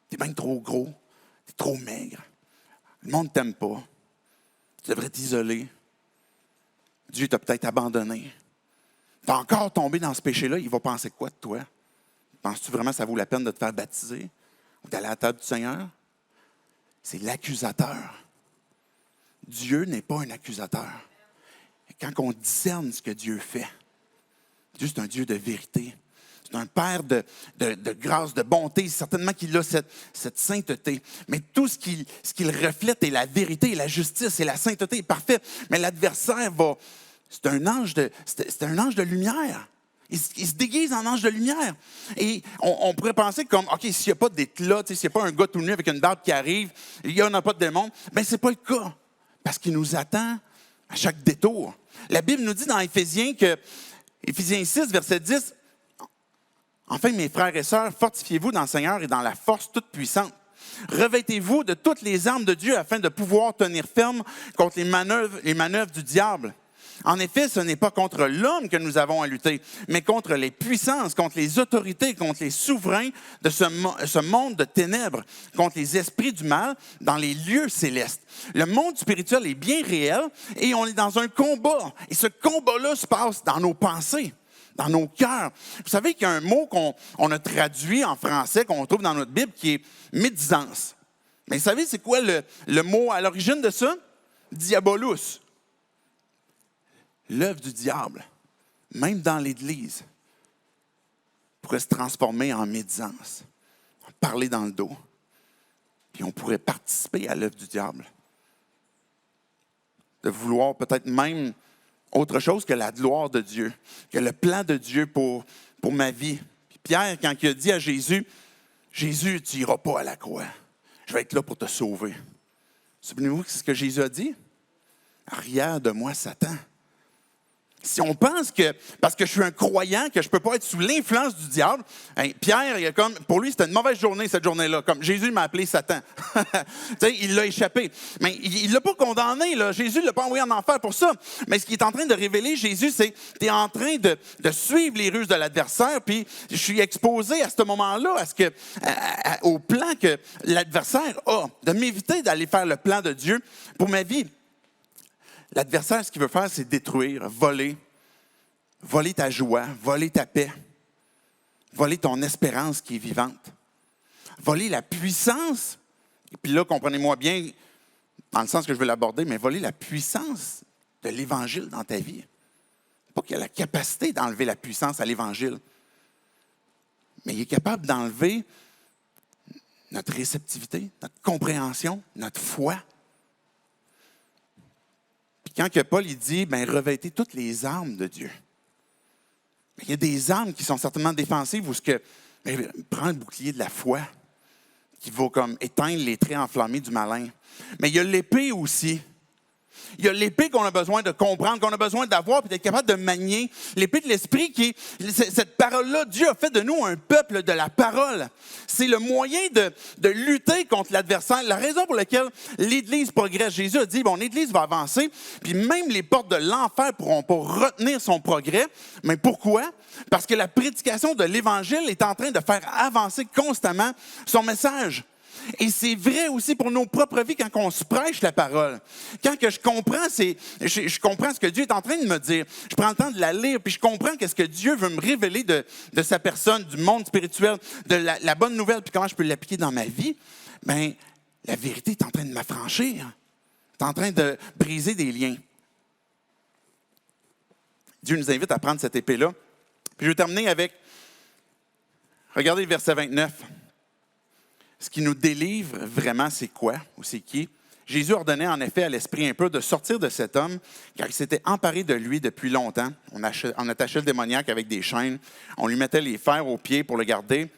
Tu es bien trop gros, tu es trop maigre. Le monde ne t'aime pas. Tu devrais t'isoler. Dieu t'a peut-être abandonné. Tu as encore tombé dans ce péché-là, il va penser quoi de toi? Penses-tu vraiment que ça vaut la peine de te faire baptiser ou d'aller à la table du Seigneur? C'est l'accusateur. Dieu n'est pas un accusateur. Et quand on discerne ce que Dieu fait, Dieu c'est un Dieu de vérité. C'est un Père de grâce, de bonté. Certainement qu'il a cette sainteté. Mais tout ce qu'il reflète est la vérité, la justice et la sainteté est parfait. Mais l'adversaire c'est un ange de lumière. Il se déguise en ange de lumière. Et on pourrait penser comme, OK, s'il n'y a pas d'éclat, s'il n'y a pas un gars tout nu avec une barbe qui arrive, il n'y en a pas de démon, bien, ce n'est pas le cas. Parce qu'il nous attend à chaque détour. La Bible nous dit dans Éphésiens 6, verset 10, « Enfin, mes frères et sœurs, fortifiez-vous dans le Seigneur et dans la force toute puissante. Revêtez-vous de toutes les armes de Dieu afin de pouvoir tenir ferme contre les manœuvres du diable. En effet, ce n'est pas contre l'homme que nous avons à lutter, mais contre les puissances, contre les autorités, contre les souverains de ce monde de ténèbres, contre les esprits du mal dans les lieux célestes. Le monde spirituel est bien réel et on est dans un combat. Et ce combat-là se passe dans nos pensées, dans nos cœurs. Vous savez qu'il y a un mot qu'on a traduit en français, qu'on trouve dans notre Bible, qui est médisance. Mais vous savez, c'est quoi le mot à l'origine de ça? Diabolus. L'œuvre du diable, même dans l'Église, pourrait se transformer en médisance, en parler dans le dos. Puis on pourrait participer à l'œuvre du diable. De vouloir peut-être même autre chose que la gloire de Dieu, que le plan de Dieu pour ma vie. Puis Pierre, quand il a dit à Jésus, « Jésus, tu n'iras pas à la croix. Je vais être là pour te sauver. » Souvenez-vous ce que Jésus a dit? « Arrière de moi, Satan. » Si on pense que, parce que je suis un croyant, que je ne peux pas être sous l'influence du diable, hein, Pierre, pour lui, c'était une mauvaise journée, cette journée-là. Comme Jésus m'a appelé Satan. Il l'a échappé. Mais il ne l'a pas condamné. Là. Jésus ne l'a pas envoyé en enfer pour ça. Mais ce qu'il est en train de révéler, Jésus, c'est que tu es en train de suivre les ruses de l'adversaire, puis je suis exposé à ce moment-là au plan que l'adversaire a, de m'éviter d'aller faire le plan de Dieu pour ma vie. L'adversaire, ce qu'il veut faire, c'est détruire, voler ta joie, voler ta paix, voler ton espérance qui est vivante, voler la puissance, et puis là, comprenez-moi bien, dans le sens que je veux l'aborder, mais voler la puissance de l'Évangile dans ta vie. Pas qu'il a la capacité d'enlever la puissance à l'Évangile, mais il est capable d'enlever notre réceptivité, notre compréhension, notre foi. Quand que Paul il dit, revêtez toutes les armes de Dieu. Il y a des armes qui sont certainement défensives où prends le bouclier de la foi qui va comme éteindre les traits enflammés du malin. Mais il y a l'épée aussi. Il y a l'épée qu'on a besoin de comprendre, qu'on a besoin d'avoir et d'être capable de manier. L'épée de l'esprit cette parole-là, Dieu a fait de nous un peuple de la parole. C'est le moyen de lutter contre l'adversaire. La raison pour laquelle l'Église progresse. Jésus a dit, l'Église va avancer, puis même les portes de l'enfer ne pourront pas retenir son progrès. Mais pourquoi? Parce que la prédication de l'Évangile est en train de faire avancer constamment son message. Et c'est vrai aussi pour nos propres vies quand on se prêche la parole. Quand que je comprends ce que Dieu est en train de me dire. Je prends le temps de la lire, puis je comprends qu'est-ce que Dieu veut me révéler de sa personne, du monde spirituel, de la bonne nouvelle, puis comment je peux l'appliquer dans ma vie. Bien, la vérité est en train de m'affranchir. C'est en train de briser des liens. Dieu nous invite à prendre cette épée-là. Puis je vais terminer avec, regardez le verset 29. Ce qui nous délivre vraiment, c'est quoi ou c'est qui? Jésus ordonnait en effet à l'esprit impur de sortir de cet homme, car il s'était emparé de lui depuis longtemps. On attachait le démoniaque avec des chaînes, on lui mettait les fers aux pieds pour le garder,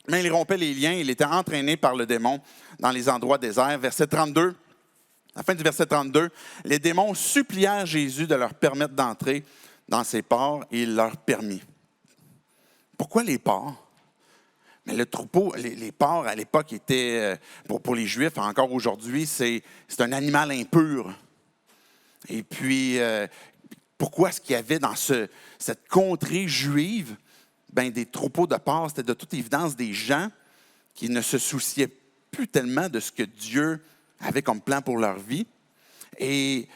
mais il rompait les liens, il était entraîné par le démon dans les endroits déserts. Verset 32, à la fin du verset 32, les démons supplièrent Jésus de leur permettre d'entrer dans ses ports et il leur permit. Pourquoi les ports? Mais le troupeau, les porcs à l'époque étaient, pour les Juifs, encore aujourd'hui, c'est un animal impur. Et puis, Pourquoi est-ce qu'il y avait dans cette contrée juive des troupeaux de porcs? C'était de toute évidence des gens qui ne se souciaient plus tellement de ce que Dieu avait comme plan pour leur vie. Et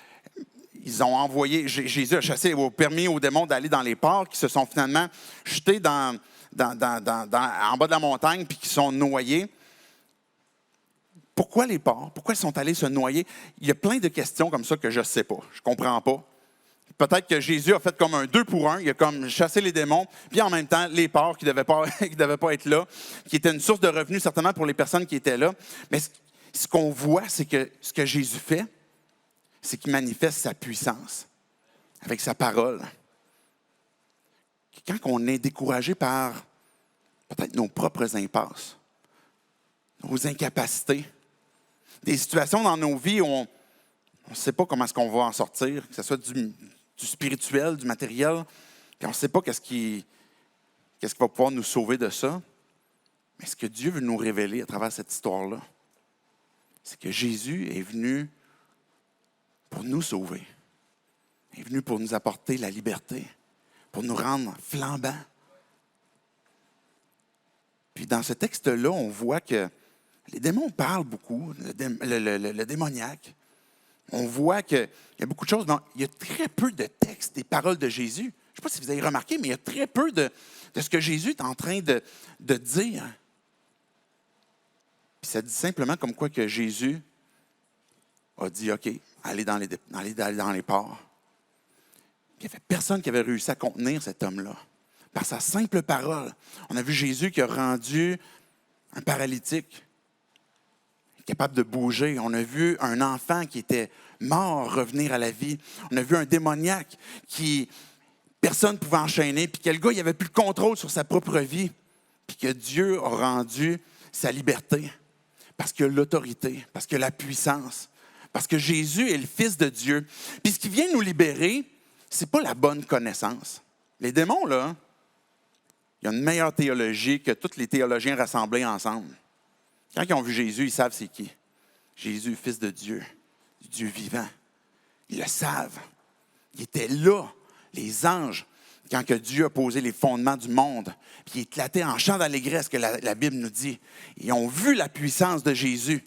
ils ont envoyé, Jésus a chassé, a permis aux démons d'aller dans les porcs, qui se sont finalement jetés en bas de la montagne, puis qui sont noyés. Pourquoi les porcs? Pourquoi ils sont allés se noyer? Il y a plein de questions comme ça que je ne sais pas. Je ne comprends pas. Peut-être que Jésus a fait comme un 2 pour 1. Il a comme chassé les démons, puis en même temps, les porcs qui ne devaient pas être là, qui étaient une source de revenus certainement pour les personnes qui étaient là. Mais ce qu'on voit, c'est que ce que Jésus fait, c'est qu'il manifeste sa puissance avec sa parole. Quand on est découragé par peut-être nos propres impasses, nos incapacités, des situations dans nos vies où on ne sait pas comment est-ce qu'on va en sortir, que ce soit du spirituel, du matériel, puis on ne sait pas qu'est-ce qui va pouvoir nous sauver de ça. Mais ce que Dieu veut nous révéler à travers cette histoire-là, c'est que Jésus est venu pour nous sauver. Il est venu pour nous apporter la liberté, pour nous rendre flambants. Puis dans ce texte-là, on voit que les démons parlent beaucoup, le démoniaque. On voit qu'il y a beaucoup de choses, mais il y a très peu de textes des paroles de Jésus. Je ne sais pas si vous avez remarqué, mais il y a très peu de ce que Jésus est en train de dire. Puis ça dit simplement comme quoi que Jésus a dit, OK, allez dans les ports. Il n'y avait personne qui avait réussi à contenir cet homme-là. Par sa simple parole. On a vu Jésus qui a rendu un paralytique capable de bouger. On a vu un enfant qui était mort revenir à la vie. On a vu un démoniaque qui personne ne pouvait enchaîner, puis que le gars, il n'avait plus le contrôle sur sa propre vie, puis que Dieu a rendu sa liberté. Parce que l'autorité, parce que la puissance, parce que Jésus est le Fils de Dieu. Puis ce qui vient nous libérer, ce n'est pas la bonne connaissance. Les démons, là, il y a une meilleure théologie que tous les théologiens rassemblés ensemble. Quand ils ont vu Jésus, ils savent c'est qui. Jésus, Fils de Dieu, Dieu vivant. Ils le savent. Il était là, les anges, quand que Dieu a posé les fondements du monde. Puis ils éclataient en chant d'allégresse, que la Bible nous dit. Ils ont vu la puissance de Jésus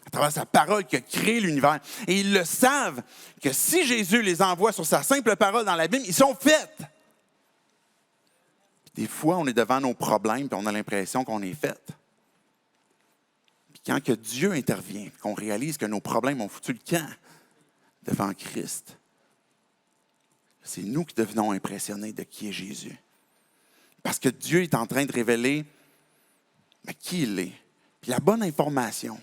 à travers sa parole qui a créé l'univers. Et ils le savent que si Jésus les envoie sur sa simple parole dans la Bible, ils sont faits. Des fois, on est devant nos problèmes et on a l'impression qu'on est fait. Puis quand que Dieu intervient, qu'on réalise que nos problèmes ont foutu le camp devant Christ, c'est nous qui devenons impressionnés de qui est Jésus. Parce que Dieu est en train de révéler qui il est. Puis la bonne information.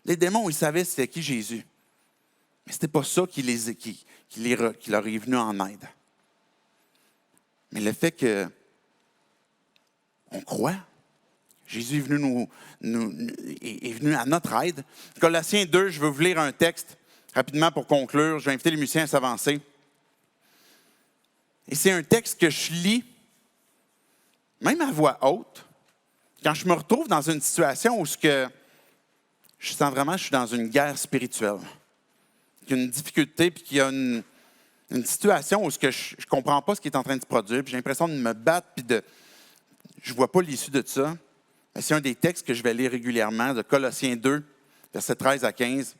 Les démons, ils savaient c'était qui Jésus. Mais ce n'était pas ça qui leur est venu en aide. Mais le fait que on croit. Jésus est venu, est venu à notre aide. Colossiens 2, je vais vous lire un texte rapidement pour conclure. Je vais inviter les musiciens à s'avancer. Et c'est un texte que je lis, même à voix haute, quand je me retrouve dans une situation où je sens vraiment que je suis dans une guerre spirituelle. Il y a une difficulté, puis qu'il y a une situation où je ne comprends pas ce qui est en train de se produire, puis j'ai l'impression de me battre, puis je ne vois pas l'issue de ça. Mais c'est un des textes que je vais lire régulièrement, de Colossiens 2, versets 13 à 15.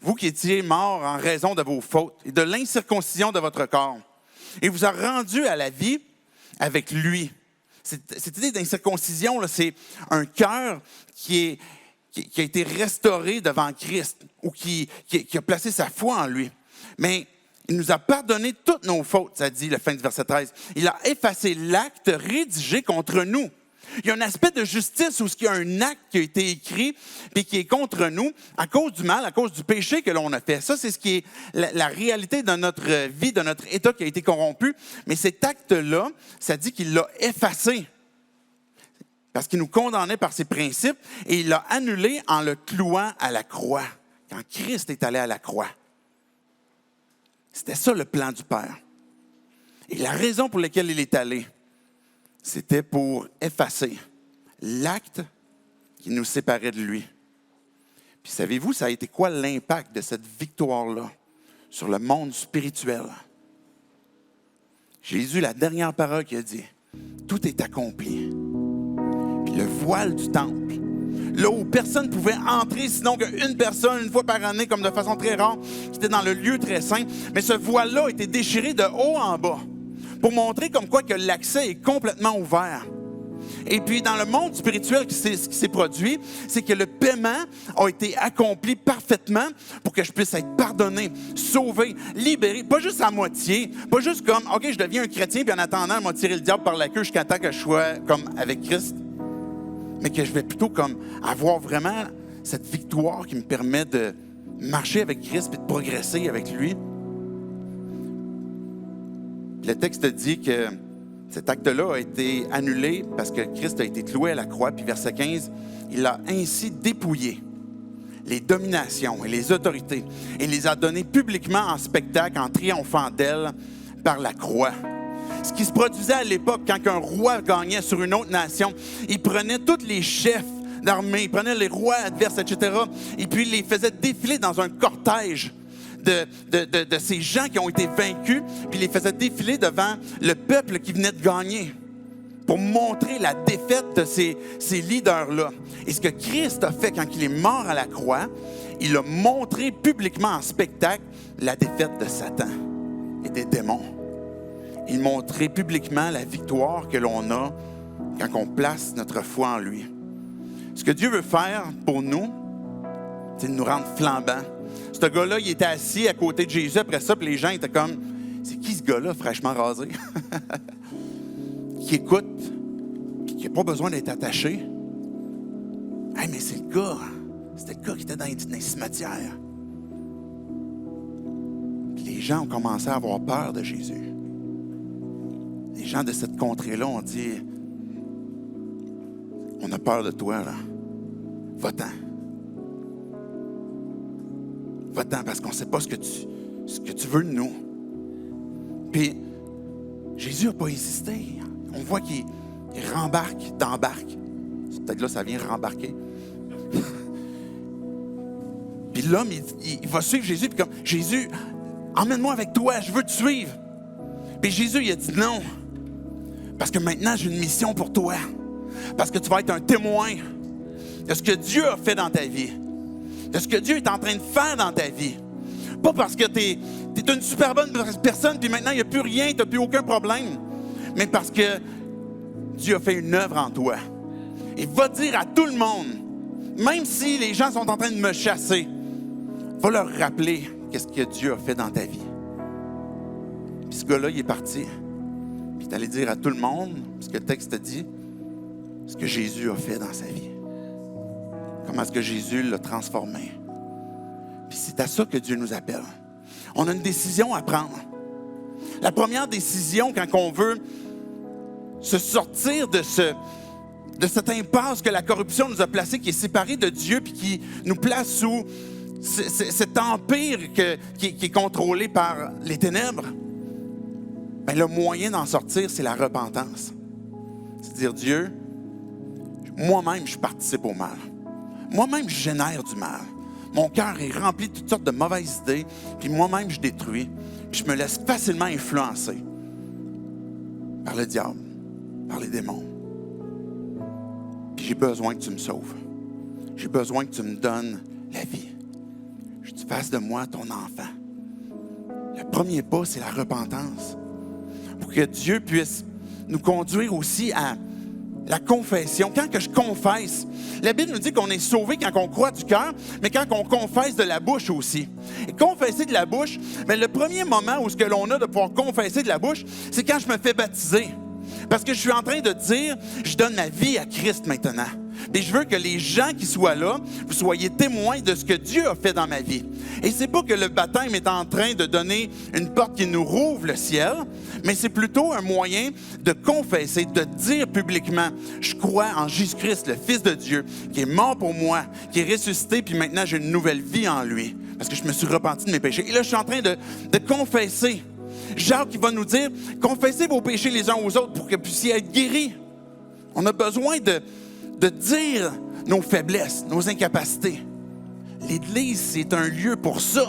Vous qui étiez morts en raison de vos fautes et de l'incirconcision de votre corps, et vous a rendu à la vie avec lui. Cette idée d'incirconcision, là, c'est un cœur qui a été restauré devant Christ ou qui a placé sa foi en lui. Mais il nous a pardonné toutes nos fautes, ça dit la fin du verset 13. Il a effacé l'acte rédigé contre nous. Il y a un aspect de justice où il y a un acte qui a été écrit et qui est contre nous à cause du mal, à cause du péché que l'on a fait. Ça, c'est ce qui est la réalité de notre vie, de notre état qui a été corrompu. Mais cet acte-là, ça dit qu'il l'a effacé. Parce qu'il nous condamnait par ses principes et il l'a annulé en le clouant à la croix. Quand Christ est allé à la croix. C'était ça le plan du Père. Et la raison pour laquelle il est allé, c'était pour effacer l'acte qui nous séparait de lui. Puis savez-vous, ça a été quoi l'impact de cette victoire-là sur le monde spirituel? Jésus, la dernière parole qu'il a dit, tout est accompli. Puis le voile du temple, là où personne ne pouvait entrer, sinon qu'une personne, une fois par année, comme de façon très rare, qui était dans le lieu très saint, mais ce voile-là a été déchiré de haut en bas pour montrer comme quoi que l'accès est complètement ouvert. Et puis, dans le monde spirituel, ce qui s'est produit, c'est que le paiement a été accompli parfaitement pour que je puisse être pardonné, sauvé, libéré. Pas juste à moitié, pas juste comme, OK, je deviens un chrétien, puis en attendant, on m'a tiré le diable par la queue jusqu'à temps que je sois comme avec Christ. Mais que je vais plutôt comme avoir vraiment cette victoire qui me permet de marcher avec Christ et de progresser avec lui. Le texte dit que cet acte-là a été annulé parce que Christ a été cloué à la croix. Puis verset 15, il a ainsi dépouillé les dominations et les autorités et les a données publiquement en spectacle en triomphant d'elles par la croix. Ce qui se produisait à l'époque, quand un roi gagnait sur une autre nation, il prenait tous les chefs d'armée, il prenait les rois adverses, etc., et puis il les faisait défiler dans un cortège de ces gens qui ont été vaincus, puis il les faisait défiler devant le peuple qui venait de gagner pour montrer la défaite de ces leaders-là. Et ce que Christ a fait quand il est mort à la croix, il a montré publiquement en spectacle la défaite de Satan et des démons. Il montrait publiquement la victoire que l'on a quand on place notre foi en lui. Ce que Dieu veut faire pour nous, c'est de nous rendre flambants. Ce gars-là, il était assis à côté de Jésus après ça, puis les gens étaient comme, c'est qui ce gars-là fraîchement rasé? Qui écoute, puis qui n'a pas besoin d'être attaché. Hey, mais c'est le gars, c'était le gars qui était dans les cimetières. Puis les gens ont commencé à avoir peur de Jésus. Les gens de cette contrée-là ont dit, on a peur de toi, là. Va-t'en. Va-t'en, parce qu'on ne sait pas ce que tu veux de nous. Puis, Jésus n'a pas hésité. On voit qu'il d'embarque. Peut-être là, ça vient rembarquer. Puis l'homme, il va suivre Jésus. Puis comme, Jésus, emmène-moi avec toi, je veux te suivre. Puis Jésus, il a dit non. Parce que maintenant, j'ai une mission pour toi. Parce que tu vas être un témoin de ce que Dieu a fait dans ta vie. De ce que Dieu est en train de faire dans ta vie. Pas parce que tu es une super bonne personne, puis maintenant, il n'y a plus rien, tu n'as plus aucun problème. Mais parce que Dieu a fait une œuvre en toi. Et va dire à tout le monde, même si les gens sont en train de me chasser, va leur rappeler qu'est-ce que Dieu a fait dans ta vie. Puis ce gars-là, il est parti. Puis il est allé dire à tout le monde, ce que le texte dit, ce que Jésus a fait dans sa vie. Comment est-ce que Jésus l'a transformé. Puis c'est à ça que Dieu nous appelle. On a une décision à prendre. La première décision, quand on veut se sortir de cette impasse que la corruption nous a placée, qui est séparée de Dieu, puis qui nous place sous cet empire qui est contrôlé par les ténèbres, bien, le moyen d'en sortir, c'est la repentance. C'est dire, Dieu, moi-même, je participe au mal. Moi-même, je génère du mal. Mon cœur est rempli de toutes sortes de mauvaises idées, puis moi-même, je détruis. Puis je me laisse facilement influencer par le diable, par les démons. Puis j'ai besoin que tu me sauves. J'ai besoin que tu me donnes la vie. Que tu fasses de moi ton enfant. Le premier pas, c'est la repentance. Pour que Dieu puisse nous conduire aussi à la confession. Quand que je confesse, la Bible nous dit qu'on est sauvé quand on croit du cœur, mais quand on confesse de la bouche aussi. Et confesser de la bouche, bien, le premier moment où ce que l'on a de pouvoir confesser de la bouche, c'est quand je me fais baptiser. Parce que je suis en train de dire, je donne ma vie à Christ maintenant. Et je veux que les gens qui soient là, vous soyez témoins de ce que Dieu a fait dans ma vie. Et c'est pas que le baptême est en train de donner une porte qui nous rouvre le ciel, mais c'est plutôt un moyen de confesser, de dire publiquement, je crois en Jésus-Christ, le Fils de Dieu, qui est mort pour moi, qui est ressuscité, puis maintenant j'ai une nouvelle vie en lui, parce que je me suis repenti de mes péchés. Et là, je suis en train de confesser. Jacques qui va nous dire, confessez vos péchés les uns aux autres pour que vous puissiez être guéris. On a besoin de dire nos faiblesses, nos incapacités. L'Église, c'est un lieu pour ça.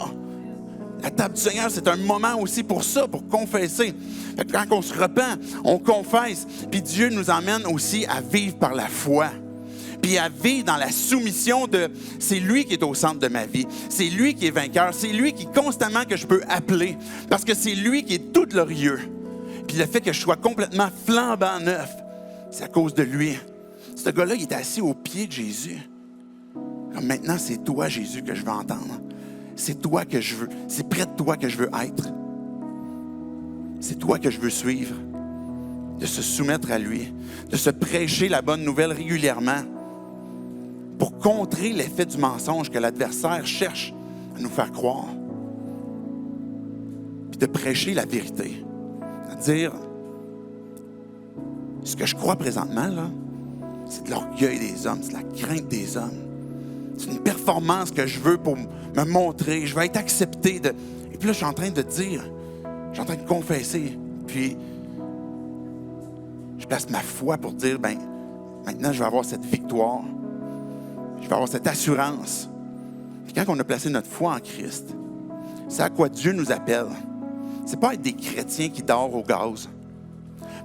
La table du Seigneur, c'est un moment aussi pour ça, pour confesser. Fait que quand on se repent, on confesse. Puis Dieu nous emmène aussi à vivre par la foi. Puis à vivre dans la soumission de « c'est lui qui est au centre de ma vie. C'est lui qui est vainqueur. C'est lui qui constamment que je peux appeler. Parce que c'est lui qui est tout glorieux. Puis le fait que je sois complètement flambant neuf, c'est à cause de lui. Ce gars-là, il est assis au pied de Jésus. Comme maintenant, c'est toi, Jésus, que je veux entendre. C'est toi que je veux. C'est près de toi que je veux être. C'est toi que je veux suivre. De se soumettre à lui. De se prêcher la bonne nouvelle régulièrement. Pour contrer l'effet du mensonge que l'adversaire cherche à nous faire croire. Puis de prêcher la vérité. De dire, ce que je crois présentement, là, c'est de l'orgueil des hommes, c'est de la crainte des hommes. C'est une performance que je veux pour me montrer. Je veux être accepté. Et puis là, je suis en train de dire, je suis en train de confesser. Puis, je place ma foi pour dire, maintenant, je vais avoir cette victoire. Je vais avoir cette assurance. Puis quand on a placé notre foi en Christ, c'est à quoi Dieu nous appelle. C'est pas être des chrétiens qui dorment au gaz.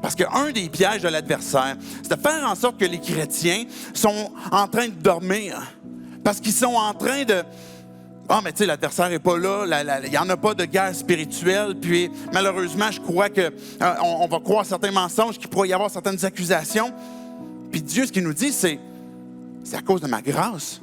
Parce qu'un des pièges de l'adversaire, c'est de faire en sorte que les chrétiens sont en train de dormir. Parce qu'ils sont en train de... mais tu sais, l'adversaire n'est pas là, il n'y en a pas de guerre spirituelle, puis malheureusement, je crois qu'on va croire certains mensonges, qu'il pourrait y avoir certaines accusations. Puis Dieu, ce qu'il nous dit, c'est à cause de ma grâce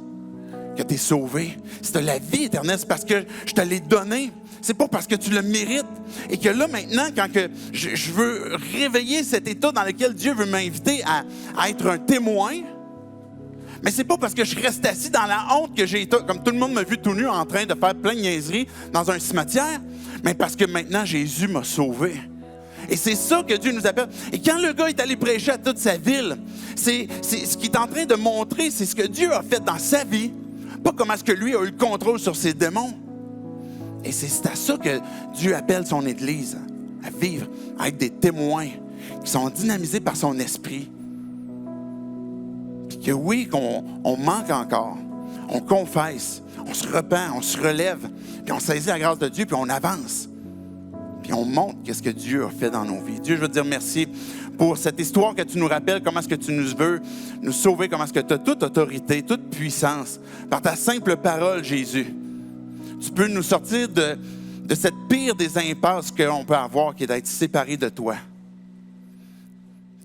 que tu es sauvé. C'est de la vie éternelle, c'est parce que je te l'ai donné. C'est pas parce que tu le mérites. Et que là, maintenant, quand que je veux réveiller cet état dans lequel Dieu veut m'inviter à être un témoin, mais c'est pas parce que je reste assis dans la honte que j'ai été, comme tout le monde m'a vu tout nu en train de faire plein de niaiseries dans un cimetière, mais parce que maintenant, Jésus m'a sauvé. Et c'est ça que Dieu nous appelle. Et quand le gars est allé prêcher à toute sa ville, c'est ce qu'il est en train de montrer, c'est ce que Dieu a fait dans sa vie, pas comment est-ce que lui a eu le contrôle sur ses démons. Et c'est à ça que Dieu appelle son Église, à vivre, à être des témoins qui sont dynamisés par son esprit. Puis que oui, qu'on manque encore, on confesse, on se repent, on se relève, puis on saisit la grâce de Dieu, puis on avance. Puis on montre qu'est-ce que Dieu a fait dans nos vies. Dieu, je veux te dire merci pour cette histoire que tu nous rappelles, comment est-ce que tu nous veux nous sauver, comment est-ce que tu as toute autorité, toute puissance, par ta simple parole, Jésus. Tu peux nous sortir de cette pire des impasses qu'on peut avoir, qui est d'être séparés de toi.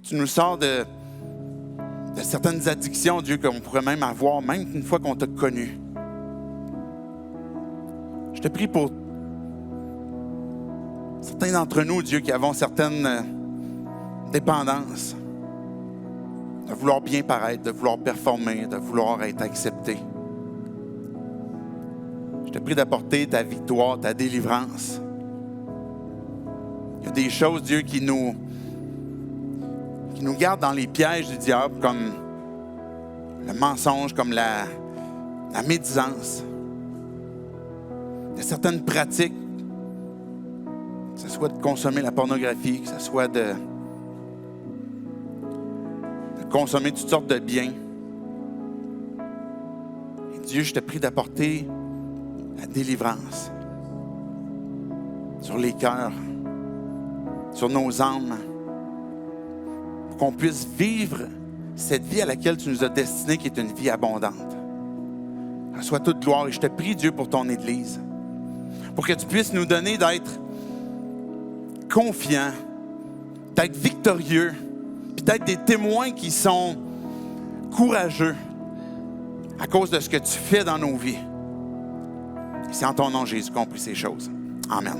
Tu nous sors de certaines addictions, Dieu, qu'on pourrait même avoir, même une fois qu'on t'a connu. Je te prie pour certains d'entre nous, Dieu, qui avons certaines dépendances, de vouloir bien paraître, de vouloir performer, de vouloir être accepté. Je te prie d'apporter ta victoire, ta délivrance. Il y a des choses, Dieu, qui nous gardent dans les pièges du diable, comme le mensonge, comme la médisance. Il y a certaines pratiques, que ce soit de consommer la pornographie, que ce soit de consommer toutes sortes de biens. Et Dieu, je te prie d'apporter la délivrance sur les cœurs, sur nos âmes, pour qu'on puisse vivre cette vie à laquelle tu nous as destinés, qui est une vie abondante. Reçois toute gloire et je te prie, Dieu, pour ton Église, pour que tu puisses nous donner d'être confiants, d'être victorieux, puis d'être des témoins qui sont courageux à cause de ce que tu fais dans nos vies. C'est en ton nom, Jésus, qu'on prie ces choses. Amen.